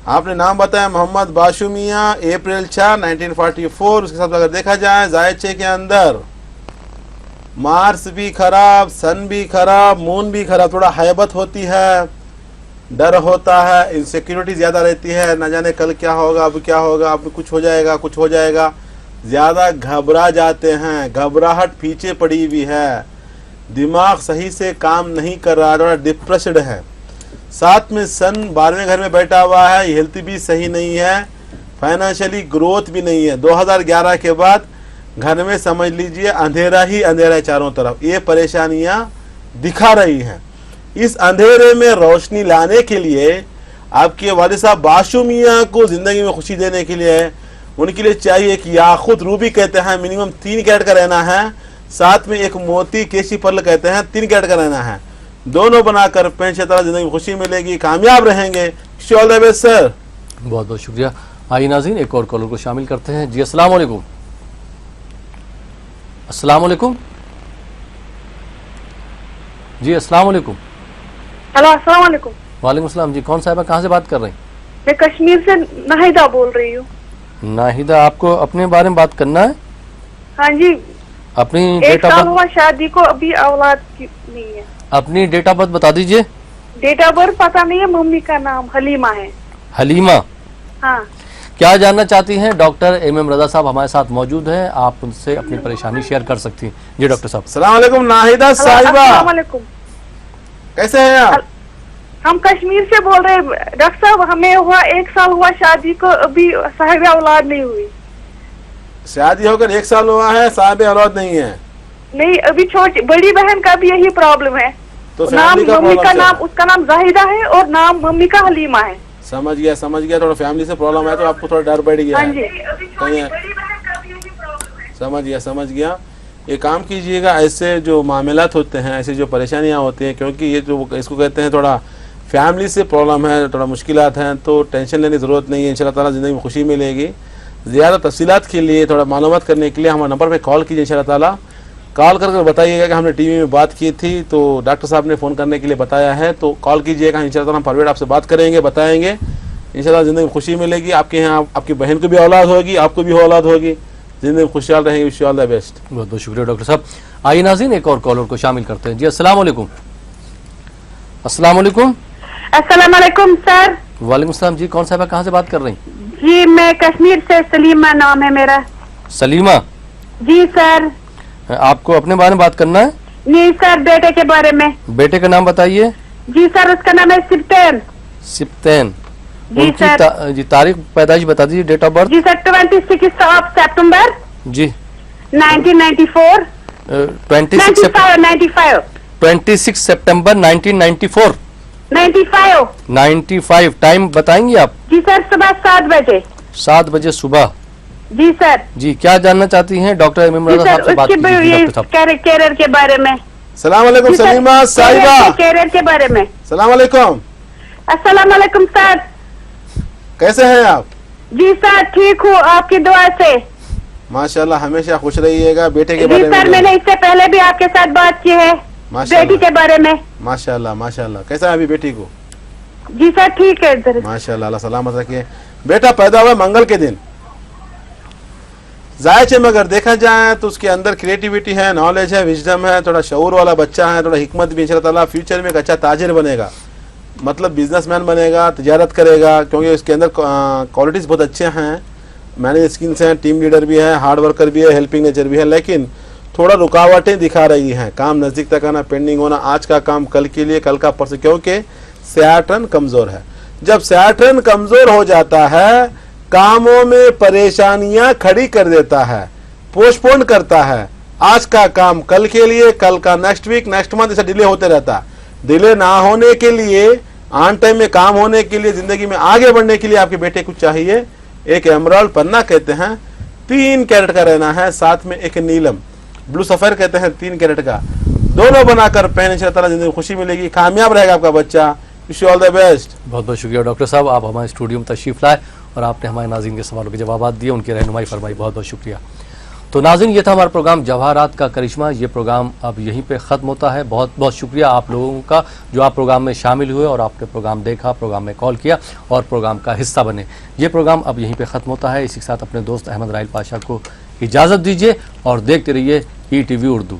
S1: आपने नाम बताया मोहम्मद बाशुमिया, अप्रैल 4 1944। उसके साथ अगर देखा जाए जायचे के अंदर मार्स भी खराब, सन भी खराब, मून भी खराब, थोड़ा हैबत होती है, डर होता है, इनसिक्योरिटी ज़्यादा रहती है, न जाने कल क्या होगा, अब क्या होगा, अब कुछ हो जाएगा, कुछ हो जाएगा, ज़्यादा घबरा जाते हैं, घबराहट पीछे पड़ी हुई है, दिमाग सही से काम नहीं कर रहा, थोड़ा डिप्रेस्ड है। साथ में सन 12वें घर में बैठा हुआ है, हेल्थ भी सही नहीं है, फाइनेंशियली ग्रोथ भी नहीं है। 2011 के बाद घर में समझ लीजिए अंधेरा ही अंधेरा है चारों तरफ, ये परेशानियां दिखा रही हैं। इस अंधेरे में रोशनी लाने के लिए आपके वालिद साहब बाशुमिया को ज़िंदगी में खुशी देने के लिए उनके लिए चाहिए कि याखुत रूबी कहते हैं मिनिमम 3 कैरेट का रहना है, साथ में एक मोती केशी पर्ल कहते हैं 3 कैरेट का रहना है। दोनों बनाकर पेंशेदार जिंदगी में खुशी मिलेगी, कामयाब रहेंगे। All the best sir.
S4: बहुत बहुत शुक्रिया। आइए नाज़रीन, एक और कॉलर को शामिल करते हैं। जी अस्सलाम वालेकुम। अस्सलाम वालेकुम। जी अस्सलाम वालेकुम।
S5: हेलो अस्सलाम वालेकुम।
S4: वालेकुम सलाम। जी कौन साहिबा, कहाँ से बात कर रहे हैं?
S5: मैं कश्मीर से नाहिदा बोल रही हूँ।
S4: नाहिदा, आपको अपने बारे में बात करना है?
S5: हाँ जी,
S4: अपनी
S5: 1
S4: डेट ऑफ
S5: साल
S4: बर्थ,
S5: हुआ शादी को, अभी औलाद की नहीं है।
S4: अपनी डेट ऑफ बर्थ बता दीजिए।
S5: डेट ऑफ बर्थ पता नहीं है, मम्मी का नाम हलीमा है।
S4: हलीमा।
S5: हाँ
S4: क्या जानना चाहती हैं? डॉक्टर एम रजा साहब हमारे साथ मौजूद हैं, आप उनसे अपनी परेशानी शेयर कर सकती हैं। जी डॉक्टर साहब।
S1: सलाम अलैकुम नाहिदा साहिबा,
S5: अस्सलाम वालेकुम।
S1: कैसे हैं आप?
S5: हम कश्मीर से बोल रहे हैं डॉक्टर साहब, हमें हुआ 1 साल हुआ शादी को, अभी साहिब औलाद नहीं हुई।
S1: शादी होकर 1 साल हुआ है, साहिब औलाद नहीं है?
S5: नहीं, अभी छोटी बड़ी बहन का भी यही प्रॉब्लम है।
S1: तो
S5: नाम
S1: फैमिली का
S5: मम्मी का
S1: प्रॉब्लम
S5: नाम,
S1: है।
S5: उसका नाम जाहिदा है और नाम मम्मी का हलीमा है।
S1: समझ गया, थोड़ा फैमिली से प्रॉब्लम है तो आपको थोड़ा डर बैठ गया
S5: हाँ
S1: है।
S5: जी,
S1: कहीं है। समझ गया। ये काम कीजिएगा, ऐसे जो मामलात होते हैं, ऐसी जो परेशानियां होती हैं, क्योंकि ये जो इसको कहते हैं थोड़ा फैमिली से प्रॉब्लम है, थोड़ा मुश्किलात हैं, तो टेंशन लेने की ज़रूरत नहीं है। इंशाल्लाह ताला ज़िंदगी में खुशी मिलेगी। ज़्यादा तफसीलात के लिए, थोड़ा मालूमात करने के लिए हमारे नंबर पे कॉल कीजिए। इंशाल्लाह ताला कॉल कर बताइएगा कि हमने टीवी में बात की थी, तो डॉक्टर साहब ने फ़ोन करने के लिए बताया है, तो कॉल कीजिएगा। इंशाल्लाह ताला हम फॉरवर्ड आपसे बात करेंगे, बताएंगे। इंशाल्लाह ज़िंदगी में खुशी मिलेगी। आपके यहाँ आपकी बहन को भी औलाद होगी, आपको भी औलाद होगी, ज़िंदगी में खुशहाल रहेंगे। Wish you all the best.
S4: बहुत बहुत शुक्रिया डॉक्टर साहब। आइए नाज़रीन, एक और कॉलर को शामिल करते हैं। जी अस्सलाम वालेकुम। अस्सलाम वालेकुम।
S5: अस्सलाम वालेकुम सर।
S4: वालेकुम सलाम। जी कौन साहिबा, कहाँ से बात कर रही हैं?
S5: जी मैं कश्मीर से, सलीमा नाम है मेरा।
S4: सलीमा।
S5: जी सर।
S4: आपको अपने बारे में बात करना है?
S5: नहीं सर, बेटे के बारे में।
S4: बेटे का नाम बताइए।
S5: जी सर, उसका नाम है सिप्तेन।
S4: सिप्तेन।
S5: जी
S4: उनकी
S5: सर।
S4: जी तारीख पैदाइश बता दीजिए, डेट ऑफ बर्थ।
S5: जी सर, 26 सितंबर
S4: जी
S5: 1994।
S4: 26 सितंबर 1994। 95 टाइम बताएंगे आप?
S5: जी सर, सुबह 7 बजे।
S4: 7 बजे सुबह।
S5: जी सर।
S4: जी क्या जानना चाहती हैं? डॉक्टर एम रजा साहब से बात कीजिए। डॉक्टर साहब।
S5: कैरियर के बारे में।
S1: सलाम अलैकुम सलीमा साहिबा।
S5: कैरियर के बारे में।
S1: सलाम अलैकुम।
S5: अस्सलाम वालेकुम सर।
S1: कैसे हैं आप?
S5: जी सर, ठीक हूँ, आपकी दुआ से।
S1: माशाल्लाह, हमेशा खुश रहिएगा। बेटे के
S5: जी
S1: बारे
S5: सर,
S1: में
S5: मैंने इससे पहले भी आपके साथ बात की है बेटी के बारे में।
S1: माशाल्लाह। कैसा है अभी बेटी को?
S5: जी सर, ठीक है इधर।
S1: माशाल्लाह, अल्लाह सलामत रखिए। बेटा पैदा हुआ मंगल के दिन। जायचे में अगर देखा जाए तो उसके अंदर क्रिएटिविटी है, नॉलेज है, विजडम है, थोड़ा शऊर वाला बच्चा है, थोड़ा हिकमत भी। इंशाअल्लाह ताला फ्यूचर में एक अच्छा ताजिर बनेगा, मतलब बिजनेसमैन बनेगा, तिजारत करेगा, क्योंकि उसके अंदर क्वालिटीज़ बहुत अच्छे हैं। मैनेज स्किल्स हैं, टीम लीडर भी है, हार्ड वर्कर भी है, हेल्पिंग नेचर भी है। लेकिन
S9: थोड़ा रुकावटें दिखा रही हैं, काम नज़दीक तक आना, पेंडिंग होना, आज का काम कल के लिए, कल का परसों, क्योंकि सैटर्न कमज़ोर है। जब सैटर्न कमज़ोर हो जाता है, कामों में परेशानियां खड़ी कर देता है, पोस्टपोन करता है। आज का काम कल के लिए, कल का नेक्स्ट वीक, नेक्स्ट मंथ, ऐसा डिले होते रहता। डिले ना होने के लिए, ऑन टाइम में काम होने के लिए, जिंदगी में आगे बढ़ने के लिए आपके बेटे को चाहिए एक एमराल्ड पन्ना कहते हैं 3 कैरेट का रहना है, साथ में एक नीलम ब्लू सफेर कहते हैं 3 कैरेट का, दोनों बनाकर पहने, इंशाअल्लाह ताला जिंदगी में खुशी मिलेगी, कामयाब रहेगा आपका बच्चा। Wish you all the best.
S4: बहुत बहुत शुक्रिया डॉक्टर साहब, आप हमारे स्टूडियो में तशरीफ़ लाए और आपने हमारे नाज़रीन के सवालों के जवाब दिए, उनकी रहनुमाई फरमाई, बहुत बहुत शुक्रिया। तो नाज़रीन, ये था हमारा प्रोग्राम जवाहरात का करिश्मा। ये प्रोग्राम अब यहीं पे ख़त्म होता है। बहुत बहुत शुक्रिया आप लोगों का जो आप प्रोग्राम में शामिल हुए और आपने प्रोग्राम देखा, प्रोग्राम में कॉल किया और प्रोग्राम का हिस्सा बने। ये प्रोग्राम अब यहीं पे ख़त्म होता है। इसी के साथ अपने दोस्त अहमद राहिल पाशा को इजाज़त दीजिए और देखते रहिए ETV उर्दू।